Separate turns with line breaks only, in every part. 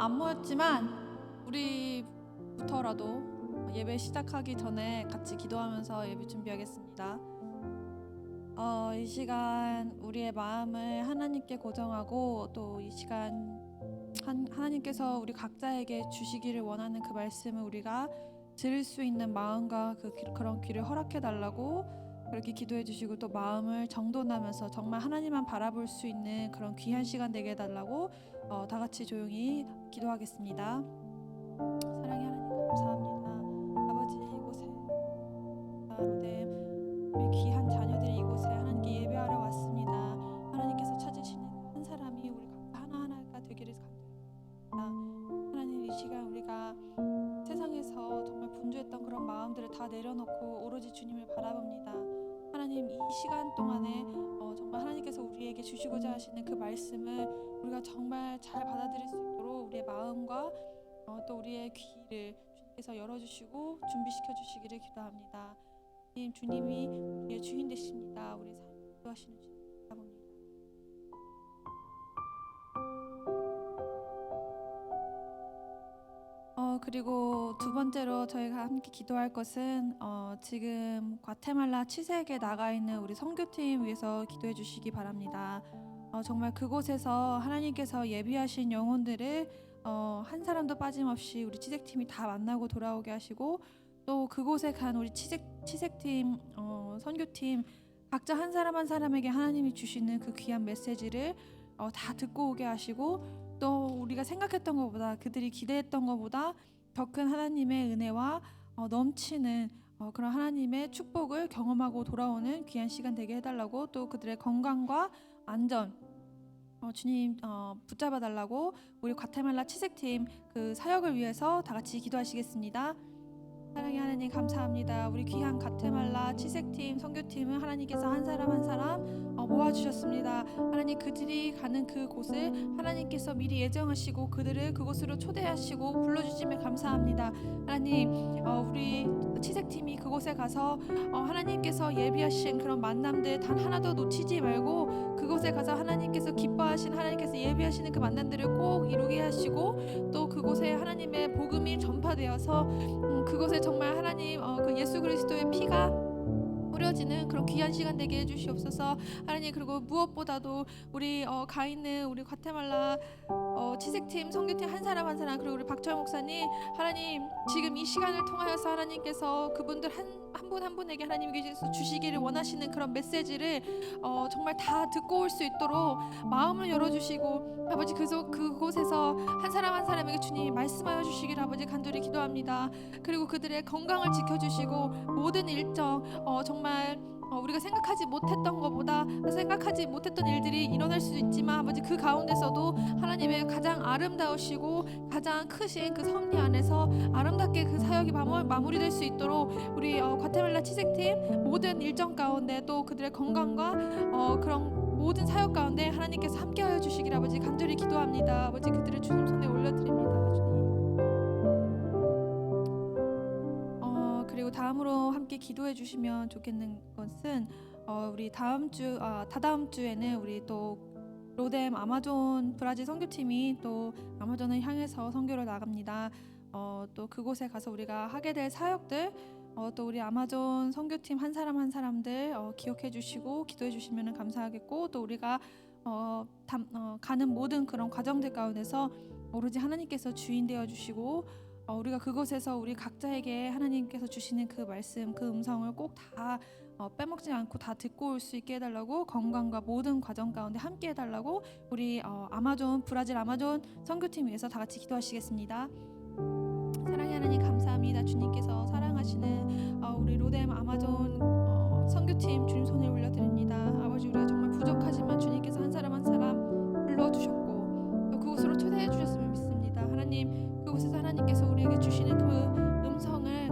안 모였지만 우리부터라도 예배 시작하기 전에 같이 기도하면서 예배 준비하겠습니다. 이 시간 우리의 마음을 하나님께 고정하고 또 이 시간 하나님께서 우리 각자에게 주시기를 원하는 그 말씀을 우리가 들을 수 있는 마음과 그런 귀를 허락해 달라고 그렇게 기도해 주시고, 또 마음을 정돈하면서 정말 하나님만 바라볼 수 있는 그런 귀한 시간 되게 해달라고 다 같이 조용히 기도하겠습니다. 사랑의 하나님, 감사합니다. 아버지, 이곳에 로뎀 우리 귀한 자녀들이 이곳에 하나님께 예배하러 왔습니다. 하나님께서 찾으시는 한 사람이 우리 각자 하나하나가 되기를 간절합니다. 하나님, 이 시간 우리가 세상에서 정말 분주했던 그런 마음들을 다 내려놓고 오로지 주님을 바라봅니다. 하나님, 이 시간 동안에 정말 하나님께서 우리에게 주시고자 하시는 그 말씀을 우리가 정말 잘 받아들일 수 있도록 우리의 마음과 또 우리의 귀를 주님께서 열어주시고 준비시켜 주시기를 기도합니다. 주님이 우리의 주인 되십니다. 우리의 삶을 인도하시는 주님 바라봅니다. 그리고 두 번째로 저희가 함께 기도할 것은 지금 과테말라 치색에 나가 있는 우리 선교팀 위해서 기도해 주시기 바랍니다. 정말 그곳에서 하나님께서 예비하신 영혼들을 한 사람도 빠짐없이 우리 치색팀이 다 만나고 돌아오게 하시고, 또 그곳에 간 우리 치색팀 선교팀 각자 한 사람 한 사람에게 하나님이 주시는 그 귀한 메시지를 다 듣고 오게 하시고, 또 우리가 생각했던 것보다, 그들이 기대했던 것보다 더 큰 하나님의 은혜와 넘치는 그런 하나님의 축복을 경험하고 돌아오는 귀한 시간 되게 해달라고, 또 그들의 건강과 안전 주님 붙잡아 달라고 우리 과테말라 치색팀 그 사역을 위해서 다 같이 기도하시겠습니다. 사랑의 하나님, 감사합니다. 우리 귀한 과테말라 치색팀 선교팀은 하나님께서 한 사람 한 사람 모아주셨습니다. 하나님, 그들이 가는 그 곳을 하나님께서 미리 예정하시고 그들을 그곳으로 초대하시고 불러주심에 감사합니다. 하나님, 우리 치색팀이 그곳에 가서 하나님께서 예비하신 그런 만남들 단 하나도 놓치지 말고, 그곳에 가서 하나님께서 기뻐하신, 하나님께서 예비하시는 그 만남들을 꼭 이루게 하시고, 또 그곳에 하나님의 복음이 전파되어서 그곳에 정말 하나님 그 예수 그리스도의 피가 뿌려지는 그런 귀한 시간 되게 해주시옵소서. 하나님, 그리고 무엇보다도 우리 가 있는 우리 과테말라 치색팀 선교팀 한 사람 한 사람, 그리고 우리 박철 목사님, 하나님 지금 이 시간을 통하여서 하나님께서 그분들 한 분 한 분에게 하나님께서 주시기를 원하시는 그런 메시지를 정말 다 듣고 올 수 있도록 마음을 열어주시고, 아버지 그곳에서 한 사람 한 사람에게 주님이 말씀하여 주시기를 아버지 간절히 기도합니다. 그리고 그들의 건강을 지켜주시고 모든 일정 정말 우리가 생각하지 못했던 것보다 생각하지 못했던 일들이 일어날 수 있지만, 아버지 그 가운데서도 하나님의 가장 아름다우시고 가장 크신 그 섭리 안에서 아름답게 그 사역이 마무리될 수 있도록 우리 과테말라 치색팀 모든 일정 가운데, 또 그들의 건강과 그런 모든 사역 가운데 하나님께서 함께하여 주시길 아버지 간절히 기도합니다. 아버지, 그들을 주님 손에 올려드립니다. 주님. 그리고 다음으로 함께 기도해 주시면 좋겠는 것은 우리 다다음 주에는 우리 또 로뎀 아마존 브라질 선교팀이 또 아마존을 향해서 선교를 나갑니다. 또 그곳에 가서 우리가 하게 될 사역들, 또 우리 아마존 선교팀 한 사람 한 사람들 기억해 주시고 기도해 주시면 감사하겠고, 또 우리가 가는 모든 그런 과정들 가운데서 오로지 하나님께서 주인 되어 주시고, 우리가 그곳에서 우리 각자에게 하나님께서 주시는 그 말씀, 그 음성을 꼭 다 빼먹지 않고 다 듣고 올 수 있게 해달라고, 건강과 모든 과정 가운데 함께 해달라고 우리 브라질 아마존 선교팀 위해서 다 같이 기도하시겠습니다. 사랑의 하나님, 감사합니다. 주님께서 사랑하시는 우리 로뎀 아마존 선교팀 주님 손에 올려드립니다. 아버지, 우리가 정말 부족하지만 주님께서 한 사람 한 사람 불러주셨고 또 그곳으로 초대해 주셨음을 믿습니다. 하나님, 그곳에서 하나님께서 우리에게 주시는 그 음성을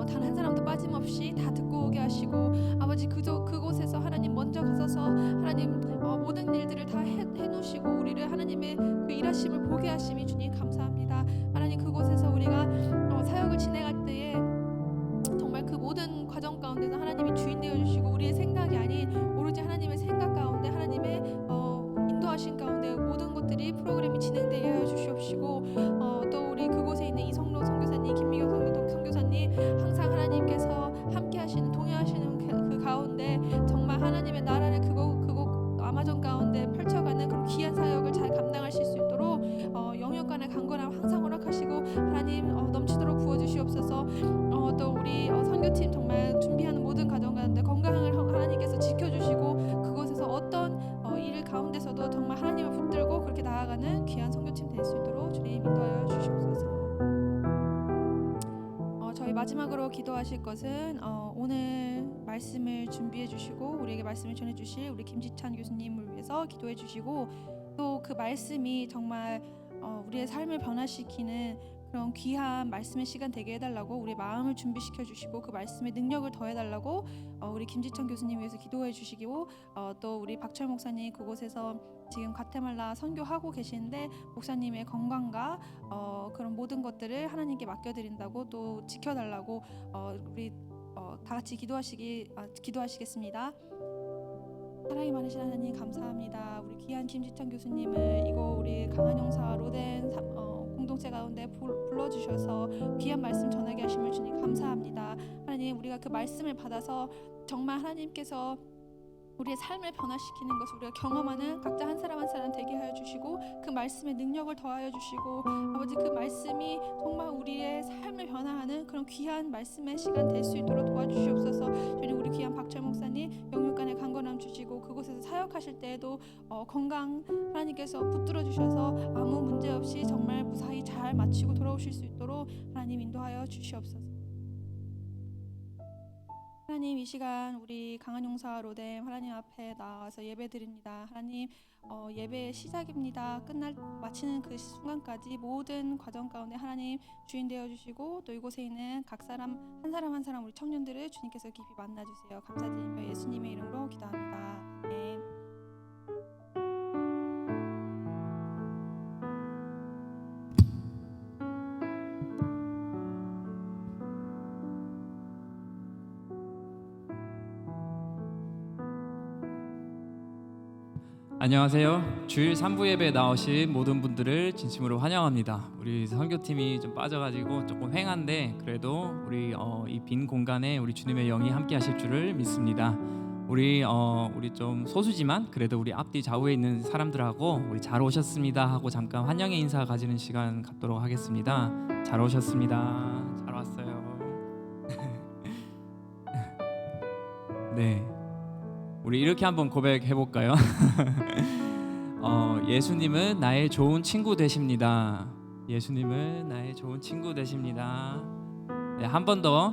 단 한 사람도 빠짐없이 다 듣고 오게 하시고, 아버지 그곳에서 하나님 먼저 가서서 하나님 모든 일들을 다 해놓으시고 우리를 하나님의 그 일하심을 보게 하심이 주님 감사합니다. 하나님, 그곳에서 우리가 사역을 진행할 때에 정말 그 모든 과정 가운데서 하나님이 주인 되어 주시고, 우리의 생각이 아닌 오로지 하나님의 생각 가운데 하나님의 인도하신 가운데 모든 것들이 프로그램이 진행되게 하여 주시옵시고, 저희 마지막으로 기도하실 것은 오늘 말씀을 준비해 주시고 우리에게 말씀을 전해 주실 우리 김지찬 교수님을 위해서 기도해 주시고, 또 그 말씀이 정말 우리의 삶을 변화시키는 그런 귀한 말씀의 시간 되게 해달라고, 우리 마음을 준비시켜 주시고 그 말씀의 능력을 더해달라고 우리 김지찬 교수님 위해서 기도해 주시고, 또 우리 박철 목사님 그곳에서 지금 과테말라 선교하고 계시는데 목사님의 건강과 그런 모든 것들을 하나님께 맡겨드린다고, 또 지켜달라고 우리 다 같이 기도하시겠습니다. 사랑이 많으신 하나님 감사합니다. 우리 귀한 김지찬 교수님을 이거 우리 강한용사 로덴 공동체 가운데 불러주셔서 귀한 말씀 전하게 하심을 주님 감사합니다. 하나님, 우리가 그 말씀을 받아서 정말 하나님께서 우리의 삶을 변화시키는 것을 우리가 경험하는 각자 한 사람 한 사람 되게 하여 주시고, 그 말씀의 능력을 더하여 주시고, 아버지 그 말씀이 정말 우리의 삶을 변화하는 그런 귀한 말씀의 시간 될 수 있도록 도와주시옵소서. 주님, 우리 귀한 박철 목사님 영육간에 강건함 주시고 그곳에서 사역하실 때에도 건강 하나님께서 붙들어 주셔서 아무 문제 없이 정말 무사히 잘 마치고 돌아오실 수 있도록 하나님 인도하여 주시옵소서. 하나님, 이 시간 우리 강한용사 로뎀 하나님 앞에 나와서 예배드립니다. 하나님, 예배의 시작입니다. 마치는 그 순간까지 모든 과정 가운데 하나님 주인 되어 주시고, 또 이곳에 있는 각 사람 한 사람 우리 청년들을 주님께서 깊이 만나 주세요. 감사드리며 예수님의 이름으로 기도합니다. 아멘.
안녕하세요. 주일 3부 예배에 나오신 모든 분들을 진심으로 환영합니다. 우리 선교팀이 좀 빠져가지고 조금 횡한데 그래도 우리 이 빈 공간에 우리 주님의 영이 함께 하실 줄을 믿습니다. 우리 좀 소수지만 그래도 우리 앞뒤 좌우에 있는 사람들하고 우리 잘 오셨습니다 하고 잠깐 환영의 인사 가지는 시간 갖도록 하겠습니다. 잘 오셨습니다. 잘 왔어요. 네. 우리 이렇게 한번 고백해 볼까요? 예수님은 나의 좋은 친구 되십니다. 예수님은 나의 좋은 친구 되십니다. 네, 한 번 더.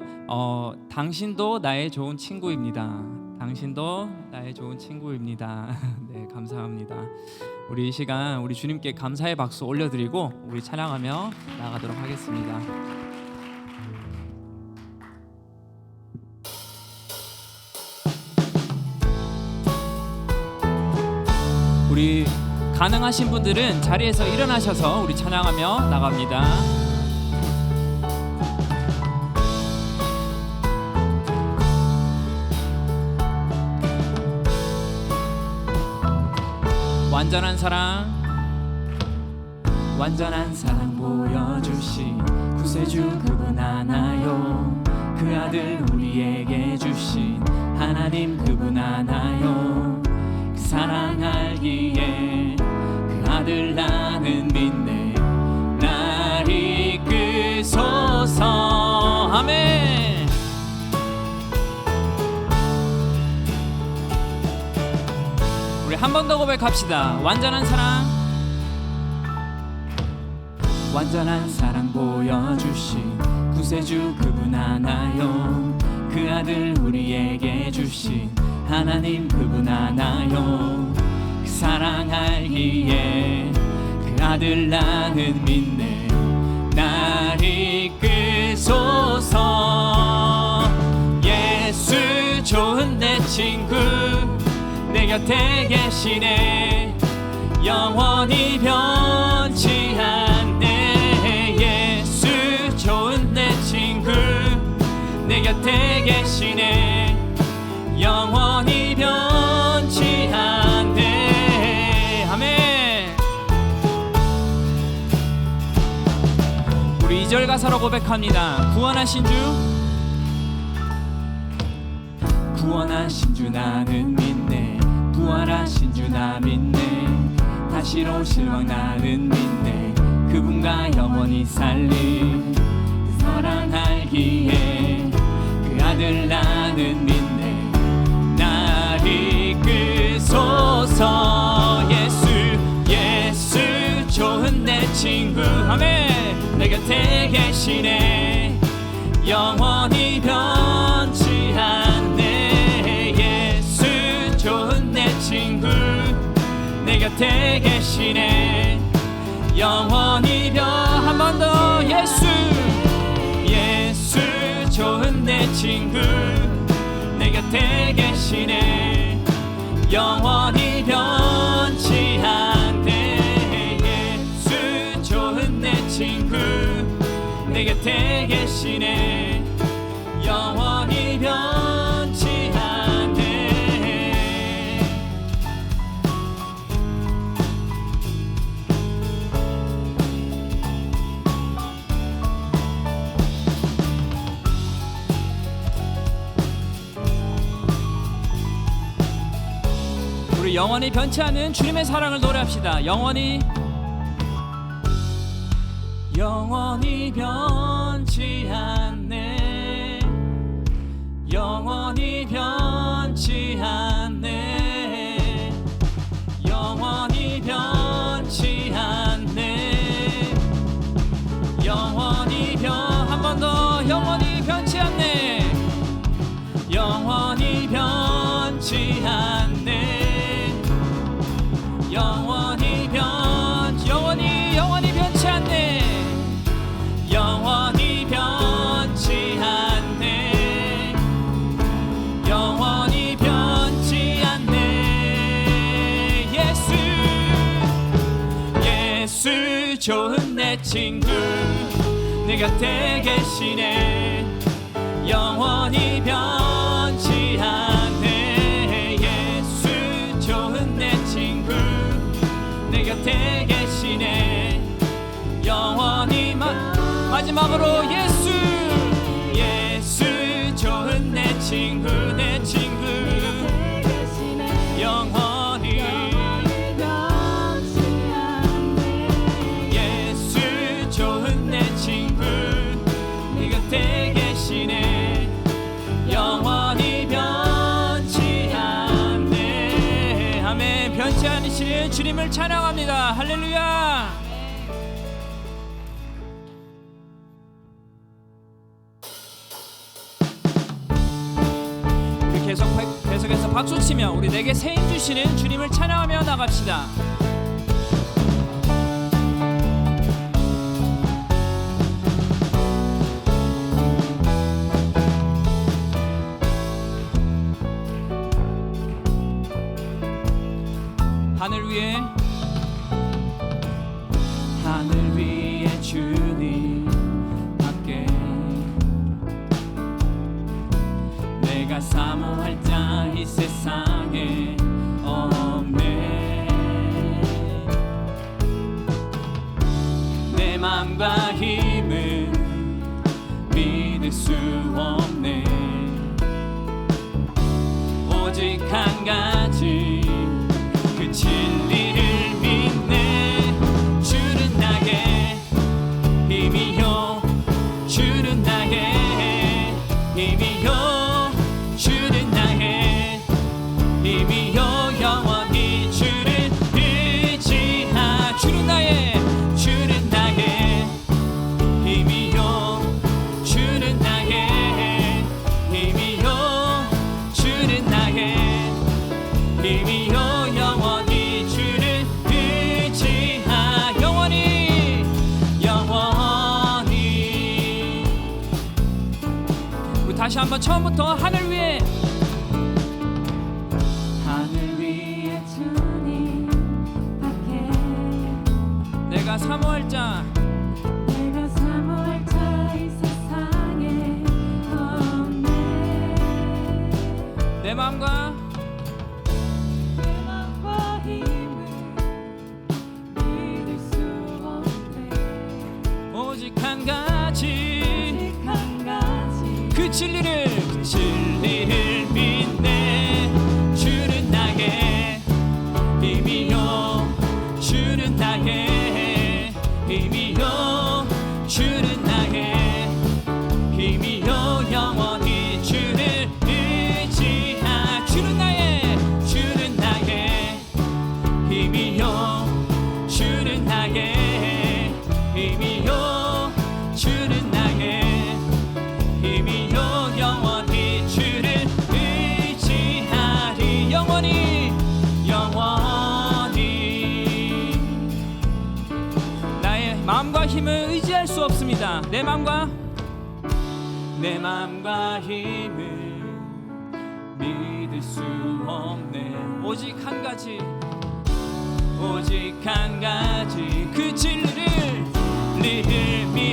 당신도 나의 좋은 친구입니다. 당신도 나의 좋은 친구입니다. 네, 감사합니다. 우리 이 시간 우리 주님께 감사의 박수 올려드리고 우리 찬양하며 나가도록 하겠습니다. 우리 가능하신 분들은 자리에서 일어나셔서 우리 찬양하며 나갑니다. 완전한 사랑 보여주신 구세주 그분 하나요. 그 아들 우리에게 주신 하나님 그분 하나요. 그 사랑 알기에 그 아들 나는 믿네. 날 이끄소서. 아멘. 우리 한 번 더 고백합시다. 완전한 사랑 보여주신 구세주 그분 하나요. 그 아들 우리에게 주신 하나님 그분 하나요. 그 사랑 알기에 그 아들 나는 믿네. 날 이끄소서. 예수 좋은 내 친구 내 곁에 계시네. 영원히 변치 않네. 예수 좋은 내 친구 내 곁에 계시네. 영원히 변치 않네. 아멘. 우리 2절 가사로 고백합니다. 구원하신 주 나는 믿네. 부활하신 주 나 믿네. 다시로 실망 나는 믿네. 그분과 영원히 살림 그 사랑 알기에 그 아들 나는 믿네. 날 이끄소서. 예수 좋은 내 친구 아멘. 내 곁에 계시네. 영원히 변치 않네. 예수 좋은 내 친구 내 곁에 계시네. 영원히 한 번 더 예수 좋은 내 친구 내 곁에 계시네. 영원히 변치 않네. 예수 좋은 내 친구 내 곁에 계시네. 영원히 변치 않네. 우리 영원히 변치 않는 주님의 사랑을 노래합시다. 영원히 변치 않네. 영원히 변치 않네. 영원히 변치 않네. 영원히 한 번 더 영원히 변치 않네. 영원히 변치 않네. 영원히 변치 않네. 영원히 변치 않네. 영원히 변치 않네. 예수 좋은 내 친구 내 곁에 계시네. 영원히 변치 않네. 예수 좋은 내 친구 내 곁에 계시네. 영원히 마지막으로 예수 좋은 내 친구 영원히 예수 좋은 내 친구 네 곁에 계시네. 영원히 변치 않네. 아멘. 변치 않으신 주님을 찬양합니다. 할렐루야. 계속해서 박수치며 우리 내게 새 힘 주시는 주님을 찬양하며 나갑시다. 하늘 위에 주님 밖에 내가 사모할 자 이 세상에 없네. 내 맘과 힘은 믿을 수 없네. 오직 한 가지 그 진리를 믿네. 주는 나의 힘이요. 주는 나의 힘이요. 주는 나의 힘이요. 영원히 주를 의지하. 주는 나의 힘이요. 주는 나의 힘이요. 주는 나의 힘이요. 영원히 주를 의지하. 영원히 우리 다시 한번 처음부터 하늘 위에 주님 밖에 내가 사모할 자 이 세상에 없네. 내 맘과 힘을 믿을 수 없네. 오직 한 가지 그 진리를 믿네. 주는 나의 힘이요. 주는 나의 힘이요. 주는 나의 힘이요. 영원히 주를 의지하. 주는 나의 힘이요. 주는 나의 힘이요. 주는 나의 내 맘과 힘을 믿을 수 없네. 오직 한 가지 그 진리를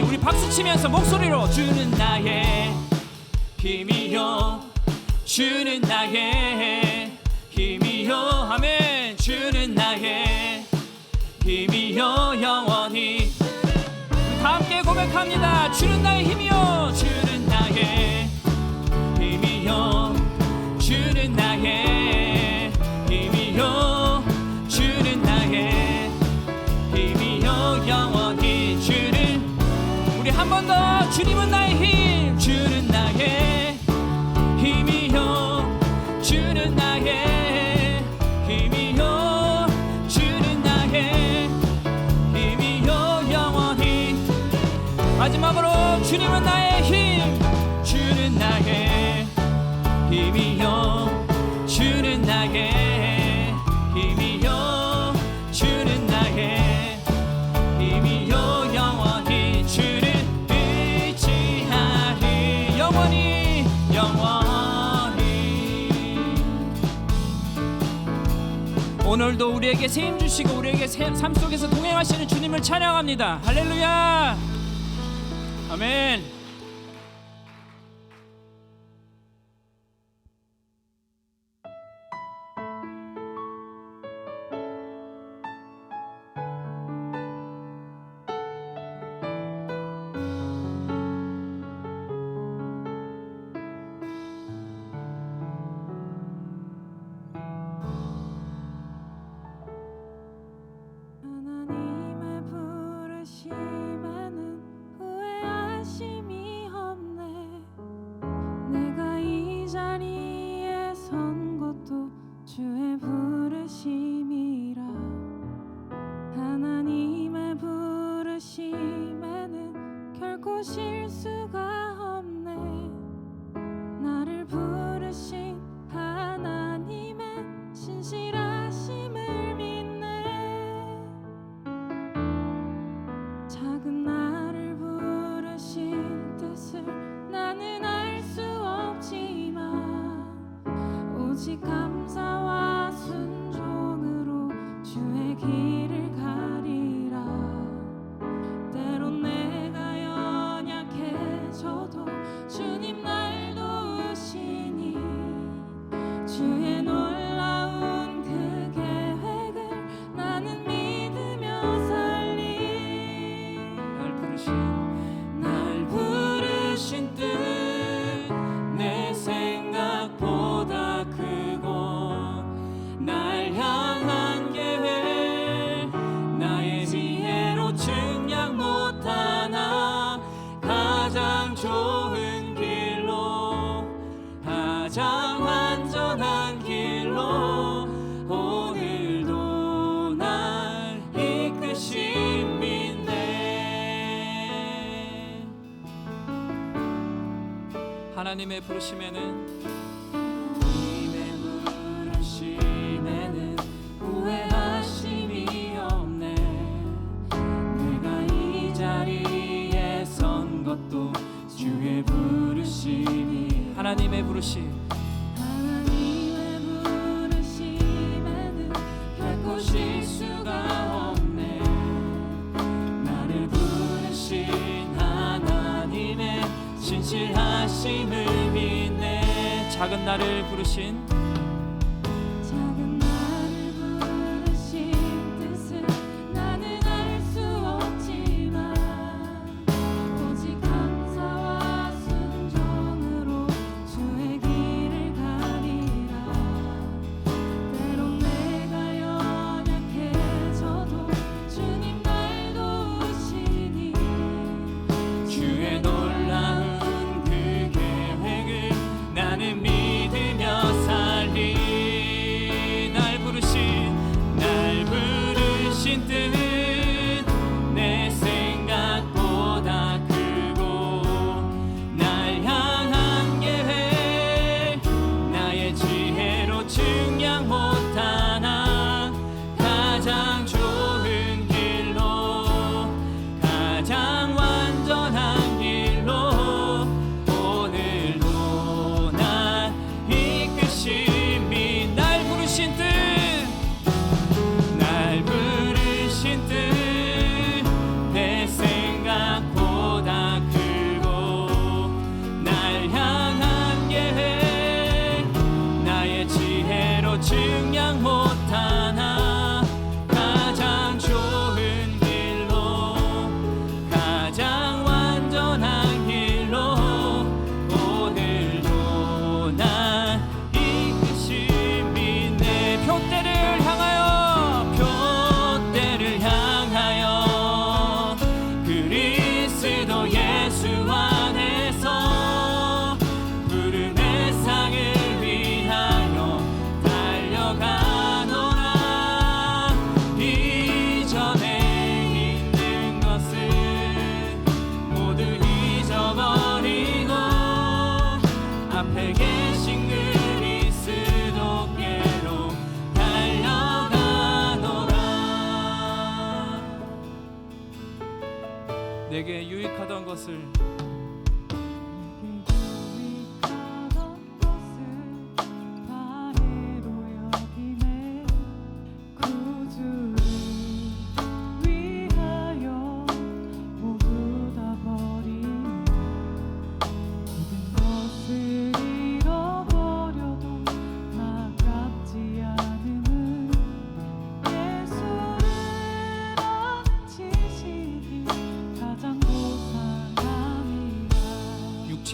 우리 박수 치면서 목소리로 주는 나의 힘이요 주는 나의 힘이요 아멘 주는 나의 힘이요 영원히 다 함께 고백합니다. 주는 나의 힘이요 주는 나의 힘이요 주는 나의 힘이요 주는 나의 힘이요 영원히 주는 우리 한 번 더 주님은 나의 힘 주는 나의 힘이요 주는 나의 힘이요 주는 나의 힘이요 영원히 마지막으로 주님은 나의 힘 주는 나의 힘이요 주는 나의 힘이요 주는 나의 힘이요 영원히 주를 의지하리 영원히 오늘도 우리에게 새 힘 주시고 우리에게 삶 속에서 동행하시는 주님을 찬양합니다. 할렐루야 아멘.
하나님의 부르심에는 후회하심이 없네. 내가 이 자리에 선 것도 주의 부르심이라. 하나님의 부르심에는 결코 실수가 없네. 나를 부르신 하나님의 신실하심을 믿네. 작은 나를 부르신 뜻을 나는 알 수 없지만 오직 감사와 순종으로 주의 길을 가리라. 때론 내가 연약해져도 주님 날 도우시니 주의 놀라운 그 계획을 나는 믿으며 살리. 날 부르신 뜻 내 생각보다 크고 날 향한 계획 나의 지혜로 측량 못하나 가장 좋은 길로 가장 안전한 길로 오늘도 날 이끄신 믿네. 하나님의 부르심에는 후회하심이 없네. 내가 이 자리에 선 것도 주의 부르심이. 하나님의 부르심 결코 실수가 없네. 나를 부르신 하나님의 신실하심을 믿네. 작은 나를 부르신 뜻을 나는 알 수 없지만 오직 감사와 순종으로 주의 길을 가리라. 때론 내가 연약해져도 주님 날 도우시니 주의 놀라운 그 계획을 나는 믿으며 살
것을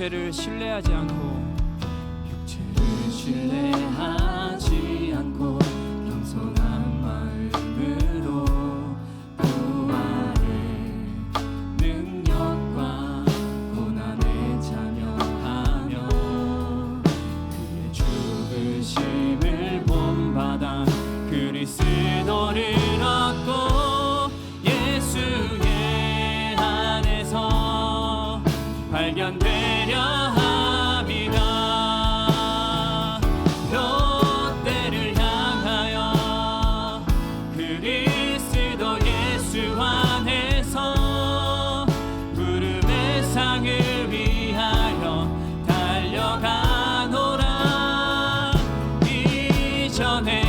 육체를 신뢰하지 않고 겸손한 마음으로 부활의 능력과 고난에 참여하며 그의 죽으심을 본받아 그리스도를 얻고 예수의 안에서 발견되려 합니다. 롯데를 향하여 그리스도 예수 안에서 부름의 상을 위하여 달려가노라. 이전에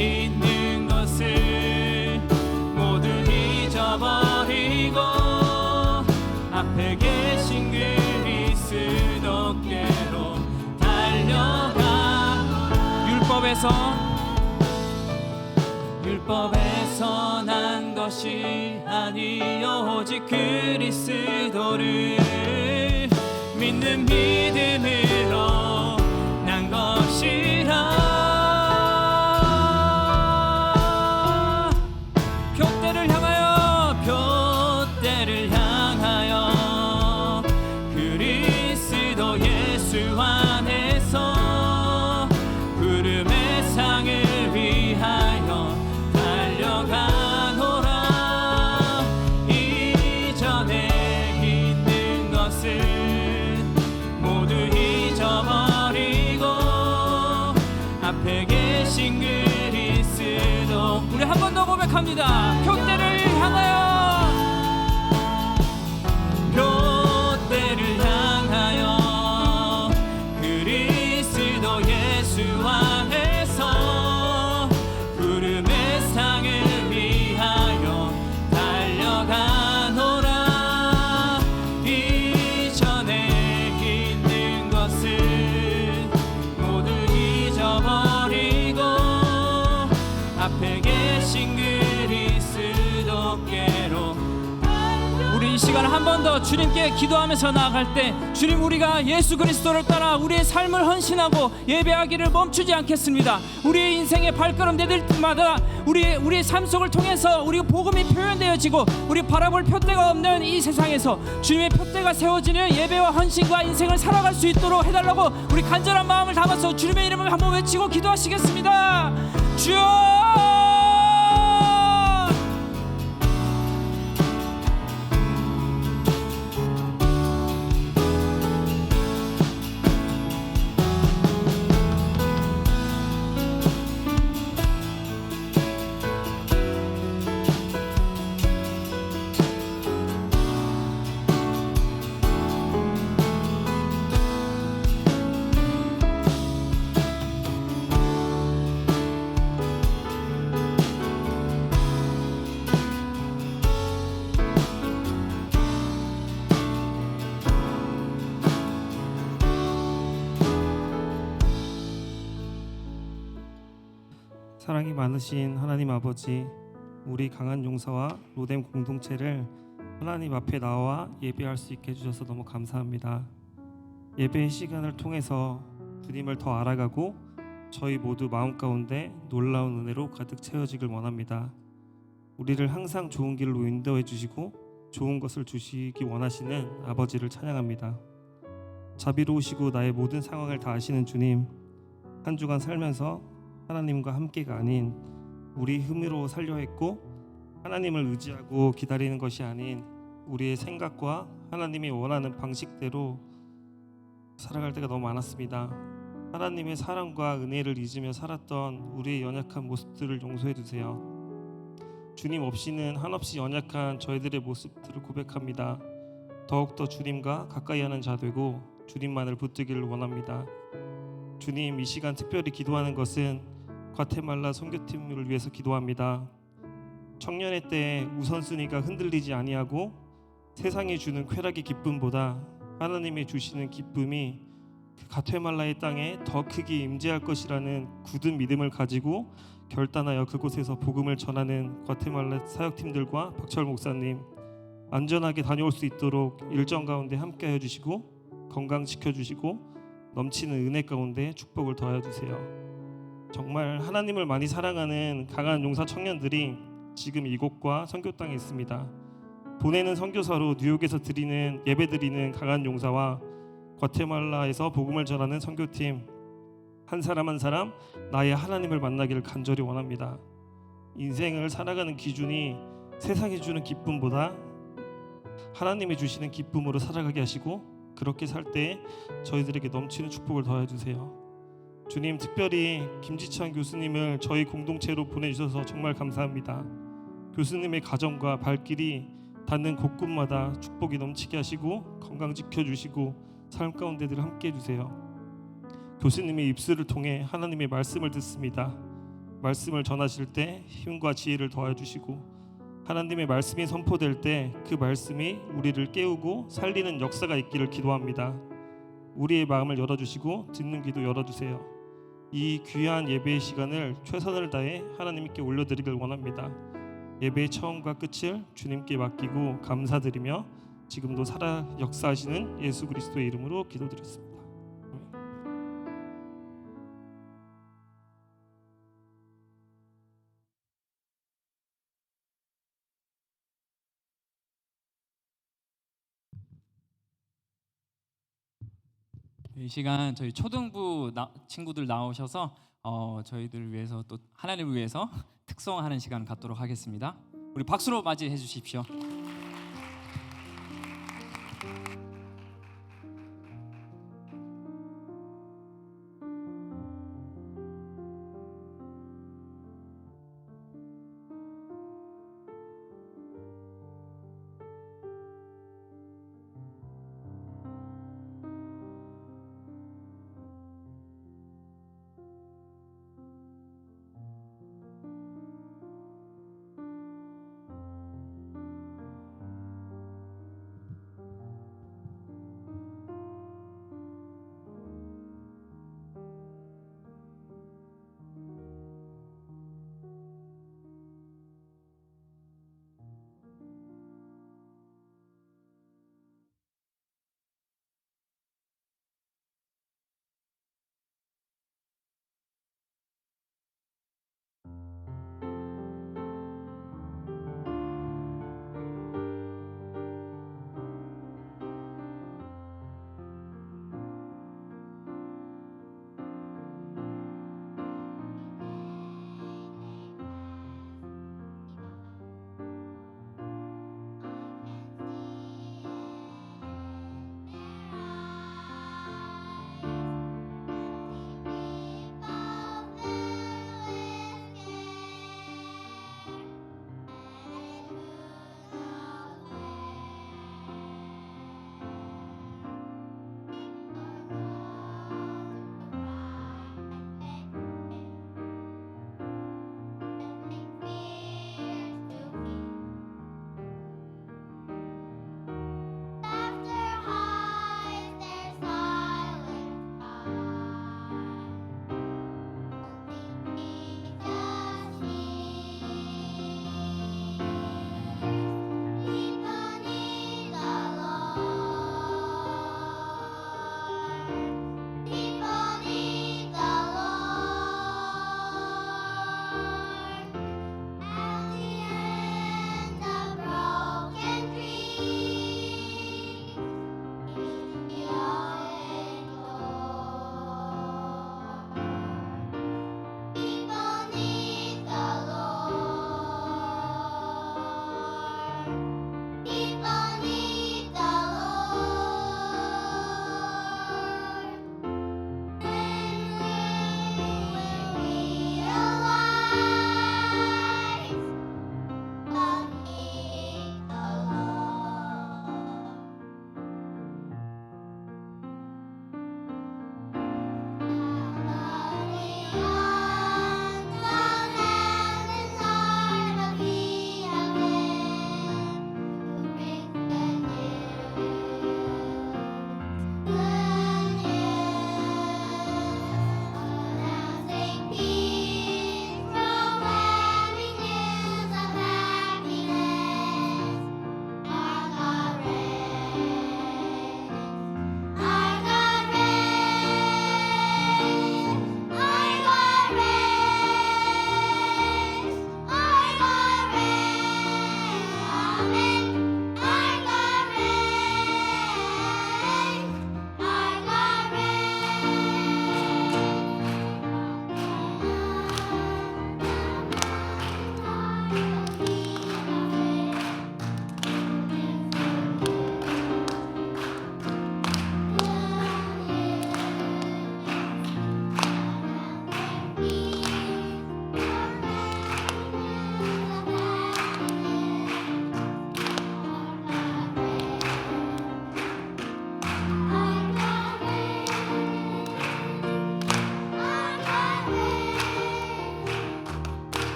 있는 것을 모두 잊어버리고 앞에 계신 그리스도께로 달려가. 율법에서 난 것이 아니요 오직 그리스도를 믿는 믿음으로 난 것이라. 표대를 향하여 그리스도 예수 안에서 부름의 상을 위하여 달려가노라. 이전에 있는 것은 모두 잊어버리고 앞에 계신 그리스도. 우리 한 번 더 고백합니다. 표대를 향하여 그리스도 예수 안에서 부름의 상을 위하여 달려가노라. 이전에 있는 것은 모두 잊어버리고 앞에 계신 그리스도께로. 우리 이 시간 한 번 더 주님께 기도하면서 나아갈 때, 주님, 우리가 예수 그리스도를 따라 우리의 삶을 헌신하고 예배하기를 멈추지 않겠습니다. 우리의 인생의 발걸음 내딜 때마다 우리의 삶 속을 통해서 우리 복음이 표현되어지고 우리 바라볼 표대가 없는 이 세상에서 주님의 표대가 세워지는 예배와 헌신과 인생을 살아갈 수 있도록 해달라고 우리 간절한 마음을 담아서 주님의 이름을 한번 외치고 기도하시겠습니다. 주여!
사랑이 많으신 하나님 아버지, 우리 강한 용사와 로뎀 공동체를 하나님 앞에 나와 예배할 수 있게 해주셔서 너무 감사합니다. 예배의 시간을 통해서 주님을 더 알아가고 저희 모두 마음 가운데 놀라운 은혜로 가득 채워지길 원합니다. 우리를 항상 좋은 길로 인도해 주시고 좋은 것을 주시기 원하시는 아버지를 찬양합니다. 자비로우시고 나의 모든 상황을 다 아시는 주님, 한 주간 살면서 하나님과 함께가 아닌 우리 힘으로 살려 했고 하나님을 의지하고 기다리는 것이 아닌 우리의 생각과 하나님이 원하는 방식대로 살아갈 때가 너무 많았습니다. 하나님의 사랑과 은혜를 잊으며 살았던 우리의 연약한 모습들을 용서해 주세요. 주님 없이는 한없이 연약한 저희들의 모습들을 고백합니다. 더욱더 주님과 가까이하는 자 되고 주님만을 붙들기를 원합니다. 주님, 이 시간 특별히 기도하는 것은 과테말라 선교팀을 위해서 기도합니다. 청년의 때에 우선순위가 흔들리지 아니하고 세상이 주는 쾌락의 기쁨보다 하나님이 주시는 기쁨이 그 과테말라의 땅에 더 크게 임재할 것이라는 굳은 믿음을 가지고 결단하여 그곳에서 복음을 전하는 과테말라 사역팀들과 박철 목사님, 안전하게 다녀올 수 있도록 일정 가운데 함께하여 주시고 건강 지켜주시고 넘치는 은혜 가운데 축복을 더하여 주세요. 정말 하나님을 많이 사랑하는 강한 용사 청년들이 지금 이곳과 선교 땅에 있습니다. 보내는 선교사로 뉴욕에서 드리는 예배드리는 강한 용사와 과테말라에서 복음을 전하는 선교팀, 한 사람 한 사람 나의 하나님을 만나기를 간절히 원합니다. 인생을 살아가는 기준이 세상이 주는 기쁨보다 하나님이 주시는 기쁨으로 살아가게 하시고 그렇게 살 때 저희들에게 넘치는 축복을 더해 주세요. 주님, 특별히 김지찬 교수님을 저희 공동체로 보내주셔서 정말 감사합니다. 교수님의 가정과 발길이 닿는 곳곳마다 축복이 넘치게 하시고 건강 지켜주시고 삶 가운데 늘 함께 해주세요. 교수님의 입술을 통해 하나님의 말씀을 듣습니다. 말씀을 전하실 때 힘과 지혜를 더해 주시고 하나님의 말씀이 선포될 때 그 말씀이 우리를 깨우고 살리는 역사가 있기를 기도합니다. 우리의 마음을 열어주시고 듣는 귀도 열어주세요. 이 귀한 예배의 시간을 최선을 다해 하나님께 올려드리길 원합니다. 예배의 처음과 끝을 주님께 맡기고 감사드리며 지금도 살아 역사하시는 예수 그리스도의 이름으로 기도드렸습니다.
이 시간 저희 초등부 친구들 나오셔서 저희들을 위해서 또 하나님을 위해서 특송하는 시간 갖도록 하겠습니다. 우리 박수로 맞이해 주십시오.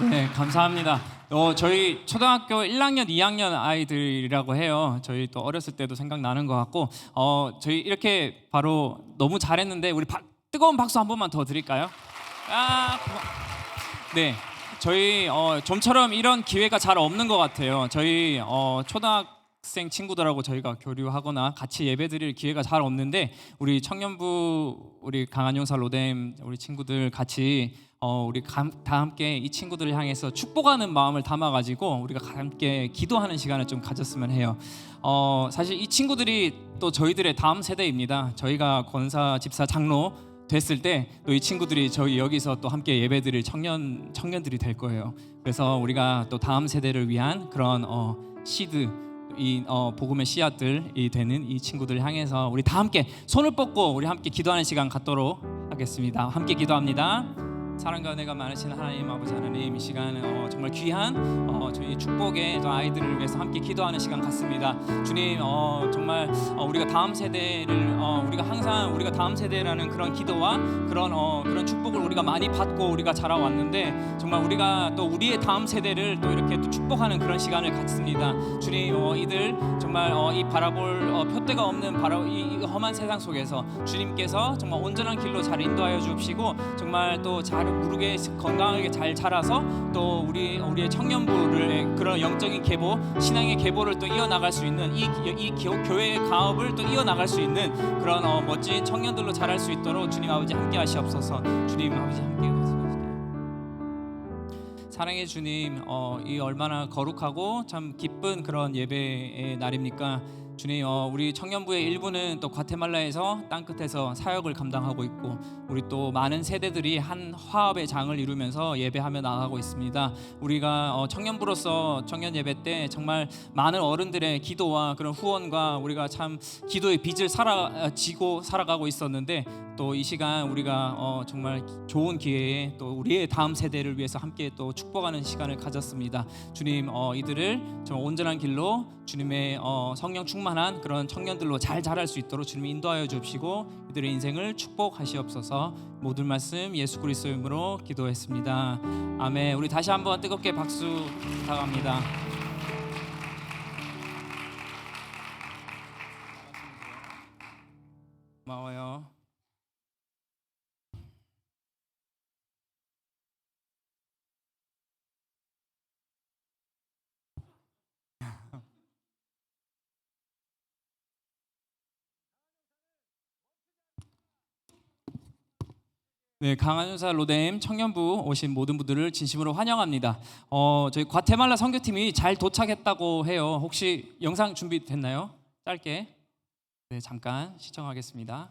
네, 감사합니다. 저희 초등학교 1학년, 2학년 아이들이라고 해요. 저희 또 어렸을 때도 생각나는 것 같고, 저희 이렇게 바로 너무 잘했는데 우리 뜨거운 박수 한 번만 더 드릴까요? 네, 저희 좀처럼 이런 기회가 잘 없는 것 같아요. 저희 초등학생 친구들하고 저희가 교류하거나 같이 예배드릴 기회가 잘 없는데 우리 청년부 우리 강한용사 로뎀 우리 친구들 같이 우리 다 함께 이 친구들을 향해서 축복하는 마음을 담아가지고 우리가 함께 기도하는 시간을 좀 가졌으면 해요. 사실 이 친구들이 또 저희들의 다음 세대입니다. 저희가 권사, 집사, 장로 됐을 때 또 이 친구들이 저희 여기서 또 함께 예배드릴 청년들이 될 거예요. 그래서 우리가 또 다음 세대를 위한 그런 시드 이 복음의 씨앗들이 되는 이 친구들 향해서 우리 다 함께 손을 뻗고 우리 함께 기도하는 시간 갖도록 하겠습니다. 함께 기도합니다. 사랑과 은혜가 많으신 하나님 아버지 하나님, 이 시간 정말 귀한 저희 축복의 아이들을 위해서 함께 기도하는 시간 같습니다. 주님, 정말 우리가 다음 세대를 우리가 항상 우리가 다음 세대라는 그런 기도와 그런 축복을 우리가 많이 받고 우리가 자라왔는데 정말 우리가 또 우리의 다음 세대를 또 이렇게 또 축복하는 그런 시간을 갖습니다. 주님, 이들 정말 이 바라볼 표대가 없는 이 험한 세상 속에서 주님께서 정말 온전한 길로 잘 인도하여 주옵시고 정말 또 잘 무르게 건강하게 잘 자라서 또 우리의 청년부를 그런 영적인 계보, 신앙의 계보를 또 이어나갈 수 있는 이 교회의 가업을 또 이어나갈 수 있는 그런 멋진 청년들로 자랄 수 있도록 주님 아버지 함께 하시옵소서. 주님 아버지 함께 하시옵소서. 사랑의 주님, 이 얼마나 거룩하고 참 기쁜 그런 예배의 날입니까? 주님, 우리 청년부의 일부는 또 과테말라에서 땅끝에서 사역을 감당하고 있고 우리 또 많은 세대들이 한 화합의 장을 이루면서 예배하며 나아가고 있습니다. 우리가 청년부로서 청년 예배 때 정말 많은 어른들의 기도와 그런 후원과 우리가 참 기도의 빚을 지고 살아가고 있었는데 또 이 시간 우리가 정말 좋은 기회에 또 우리의 다음 세대를 위해서 함께 또 축복하는 시간을 가졌습니다. 주님, 이들을 정말 온전한 길로 주님의 성령 충만한 그런 청년들로 잘 자랄 수 있도록 주님이 인도하여 주시고 이들의 인생을 축복하시옵소서. 모든 말씀 예수 그리스도의 이름으로 기도했습니다. 아멘. 우리 다시 한번 뜨겁게 박수 부탁합니다. 고마워요. 네, 강한용사 로뎀 청년부 오신 모든 분들을 진심으로 환영합니다. 저희 과테말라 선교팀이 잘 도착했다고 해요. 혹시 영상 준비됐나요? 짧게. 네, 잠깐 시청하겠습니다.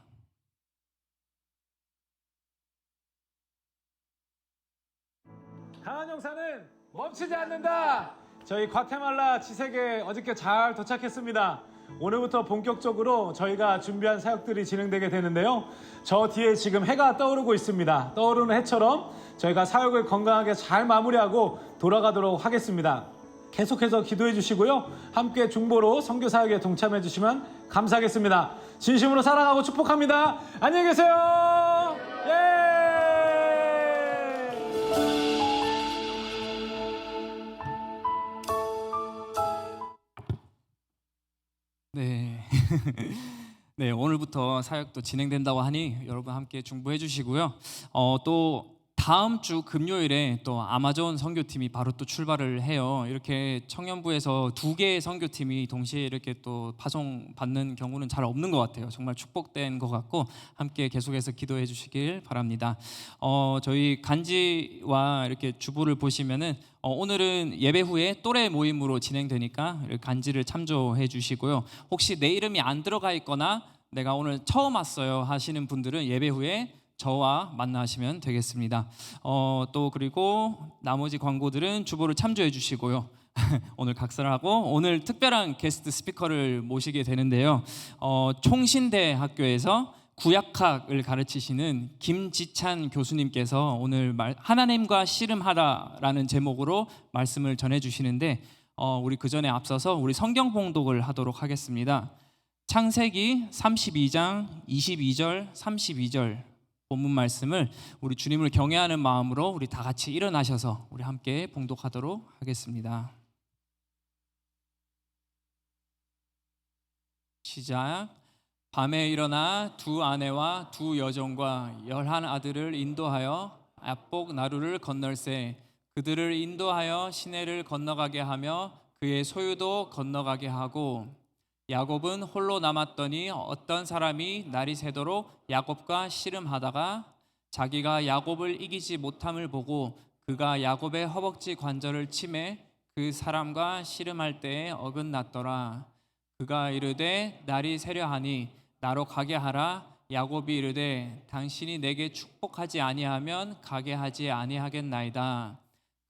강한 용사는 멈추지 않는다. 저희 과테말라 지색에 어저께 잘 도착했습니다. 오늘부터 본격적으로 저희가 준비한 사역들이 진행되게 되는데요. 저 뒤에 지금 해가 떠오르고 있습니다. 떠오르는 해처럼 저희가 사역을 건강하게 잘 마무리하고 돌아가도록 하겠습니다. 계속해서 기도해 주시고요. 함께 중보로 선교 사역에 동참해 주시면 감사하겠습니다. 진심으로 사랑하고 축복합니다. 안녕히 계세요. 예!
네. 네, 오늘부터 사역도 진행된다고 하니 여러분 함께 중보해 주시고요. 또 다음 주 금요일에 또 아마존 선교팀이 바로 또 출발을 해요. 이렇게 청년부에서 2개의 선교팀이 동시에 이렇게 또 파송받는 경우는 잘 없는 것 같아요. 정말 축복된 것 같고 함께 계속해서 기도해 주시길 바랍니다. 저희 간지와 이렇게 주보를 보시면은 오늘은 예배 후에 또래 모임으로 진행되니까 간지를 참조해 주시고요. 혹시 내 이름이 안 들어가 있거나 내가 오늘 처음 왔어요 하시는 분들은 예배 후에 저와 만나시면 되겠습니다. 또 그리고 나머지 광고들은 주보를 참조해 주시고요. 오늘 각설하고 오늘 특별한 게스트 스피커를 모시게 되는데요. 총신대 학교에서 구약학을 가르치시는 김지찬 교수님께서 오늘 하나님과 씨름하라라는 제목으로 말씀을 전해 주시는데 우리 그 전에 앞서서 우리 성경 봉독을 하도록 하겠습니다. 창세기 32장 22절 32절 본문 말씀을 우리 주님을 경외하는 마음으로 우리 다 같이 일어나셔서 우리 함께 봉독하도록 하겠습니다. 시작. 밤에 일어나 두 아내와 두 여종과 11 아들을 인도하여 압복 나루를 건널세 그들을 인도하여 시내를 건너가게 하며 그의 소유도 건너가게 하고 야곱은 홀로 남았더니 어떤 사람이 날이 새도록 야곱과 씨름하다가 자기가 야곱을 이기지 못함을 보고 그가 야곱의 허벅지 관절을 치매 그 사람과 씨름할 때에 어긋났더라. 그가 이르되 날이 새려하니 나로 가게 하라. 야곱이 이르되 당신이 내게 축복하지 아니하면 가게 하지 아니하겠나이다.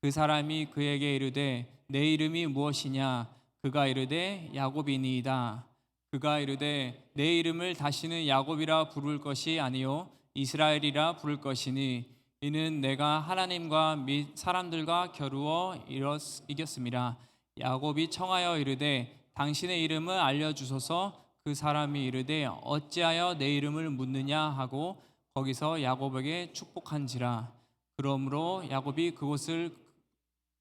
그 사람이 그에게 이르되 내 이름이 무엇이냐? 그가 이르되 야곱이니이다. 그가 이르되 내 이름을 다시는 야곱이라 부를 것이 아니요 이스라엘이라 부를 것이니 이는 내가 하나님과 및 사람들과 겨루어 이겼습니다. 야곱이 청하여 이르되 당신의 이름을 알려주소서. 그 사람이 이르되 어찌하여 내 이름을 묻느냐 하고 거기서 야곱에게 축복한지라. 그러므로 야곱이 그곳을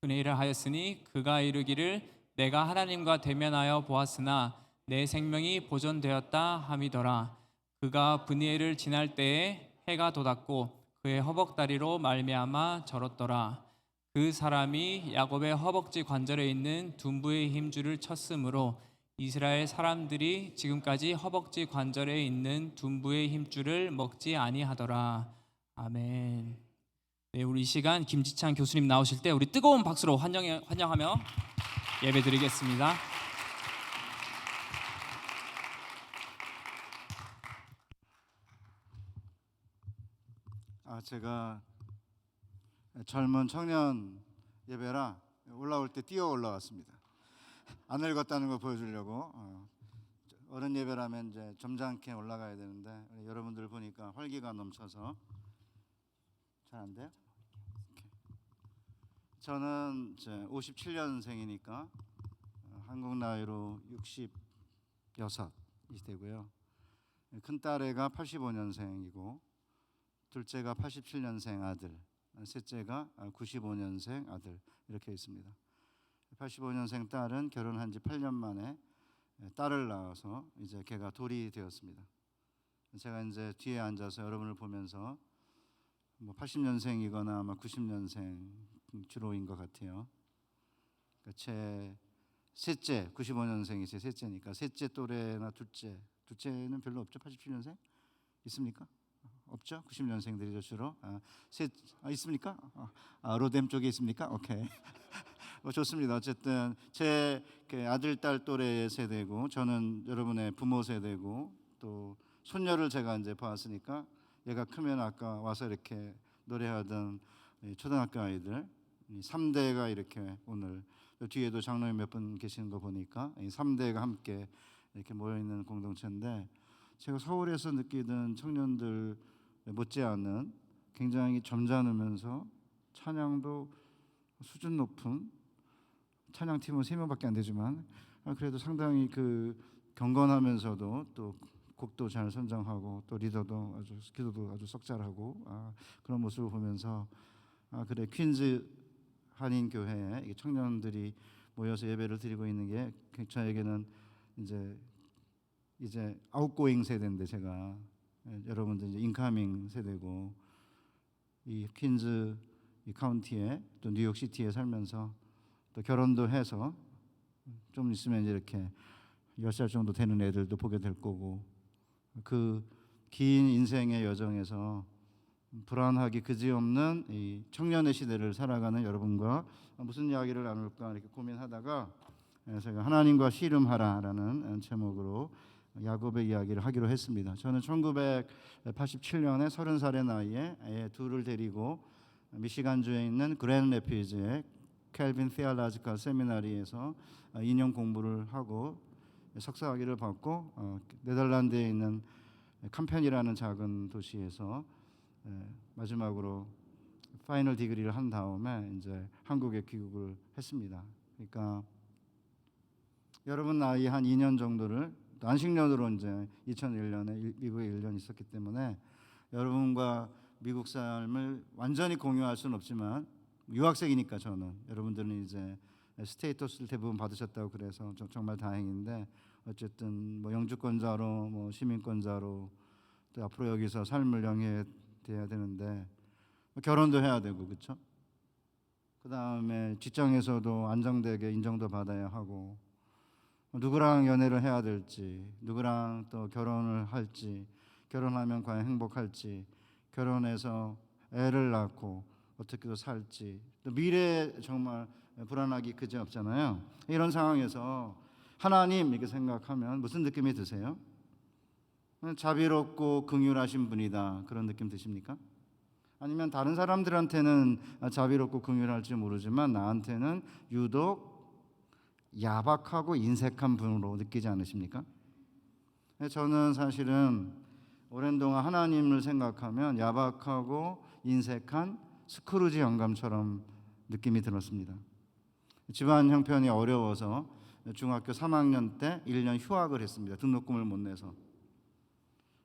그네이라 하였으니 그가 이르기를 내가 하나님과 대면하여 보았으나 내 생명이 보존되었다 함이더라. 그가 브니엘을 지날 때에 해가 돋았고 그의 허벅다리로 말미암아 절었더라. 그 사람이 야곱의 허벅지 관절에 있는 둔부의 힘줄을 쳤으므로 이스라엘 사람들이 지금까지 허벅지 관절에 있는 둔부의 힘줄을 먹지 아니하더라. 아멘. 네, 우리 이 시간 김지찬 교수님 나오실 때 우리 뜨거운 박수로 환영하며 예배드리겠습니다.
제가 젊은 청년 예배라 올라올 때 뛰어 올라왔습니다. 안 늙었다는 걸 보여주려고. 어른 예배라면 이제 점잖게 올라가야 되는데 여러분들 보니까 활기가 넘쳐서 잘 안 돼요? 저는 이제 57년생이니까 한국 나이로 66이 되고요. 큰 딸애가 85년생이고 둘째가 87년생 아들, 셋째가 95년생 아들 이렇게 있습니다. 85년생 딸은 결혼한 지 8년 만에 딸을 낳아서 이제 걔가 돌이 되었습니다. 제가 이제 뒤에 앉아서 여러분을 보면서 뭐 80년생이거나 아마 90년생 주로인 것 같아요. 그러니까 제 셋째 95년생이 제 셋째니까 셋째 또래나 둘째는 별로 없죠. 87년생 있습니까? 없죠. 90년생들이죠 주로. 있습니까? 로뎀 쪽에 있습니까? 오케이. 좋습니다. 어쨌든 제 아들 딸 또래 세대고 저는 여러분의 부모 세대고 또 손녀를 제가 이제 보았으니까 얘가 크면 아까 와서 이렇게 노래하던 초등학교 아이들 3대가 이렇게 오늘 뒤에도 장로님 몇 분 계시는 거 보니까 이 3대가 함께 이렇게 모여 있는 공동체인데 제가 서울에서 느끼던 청년들 못지않은 굉장히 점잖으면서 찬양도 수준 높은 찬양팀은 3명밖에 안 되지만 그래도 상당히 그 경건하면서도 또 곡도 잘 선정하고 또 리더도 아주 기도도 아주 썩 잘하고 그런 모습을 보면서 그래 퀸즈 한인 교회에 청년들이 모여서 예배를 드리고 있는 게 저에게는 이제 아웃고잉 세대인데 제가 여러분들 이제 인카밍 세대고 이 퀸즈 이 카운티에 또 뉴욕 시티에 살면서 또 결혼도 해서 좀 있으면 이렇게 10살 정도 되는 애들도 보게 될 거고 그 긴 인생의 여정에서 불안하기 그지없는 이 청년의 시대를 살아가는 여러분과 무슨 이야기를 나눌까 이렇게 고민하다가 제가 하나님과 씨름하라라는 제목으로 야곱의 이야기를 하기로 했습니다. 저는 1987년에 30살의 나이에 애 둘을 데리고 미시간주에 있는 그랜드 레피즈의 캘빈 테올로지컬 세미나리에서 2년 공부를 하고 석사학위를 받고 네덜란드에 있는 캄펜이라는 작은 도시에서 마지막으로 파이널 디그리를 한 다음에 이제 한국에 귀국을 했습니다. 그러니까 여러분 나이 한 2년 정도를 안식년으로 이제 2001년에 미국에 1년 있었기 때문에 여러분과 미국 삶을 완전히 공유할 수는 없지만 유학생이니까 저는 여러분들은 이제 스테이터스를 대부분 받으셨다고 그래서 정말 다행인데 어쨌든 뭐 영주권자로 뭐 시민권자로 또 앞으로 여기서 삶을 영위해야 되는데 결혼도 해야 되고 그렇죠? 그 다음에 직장에서도 안정되게 인정도 받아야 하고 누구랑 연애를 해야 될지 누구랑 또 결혼을 할지 결혼하면 과연 행복할지 결혼해서 애를 낳고 어떻게 또 살지 또 미래 정말 불안하기 그지없잖아요. 이런 상황에서 하나님 이렇게 생각하면 무슨 느낌이 드세요? 자비롭고 긍휼하신 분이다 그런 느낌 드십니까? 아니면 다른 사람들한테는 자비롭고 긍휼할지 모르지만 나한테는 유독 야박하고 인색한 분으로 느끼지 않으십니까? 저는 사실은 오랜 동안 하나님을 생각하면 야박하고 인색한 스크루지 영감처럼 느낌이 들었습니다. 집안 형편이 어려워서 중학교 3학년 때 1년 휴학을 했습니다. 등록금을 못 내서.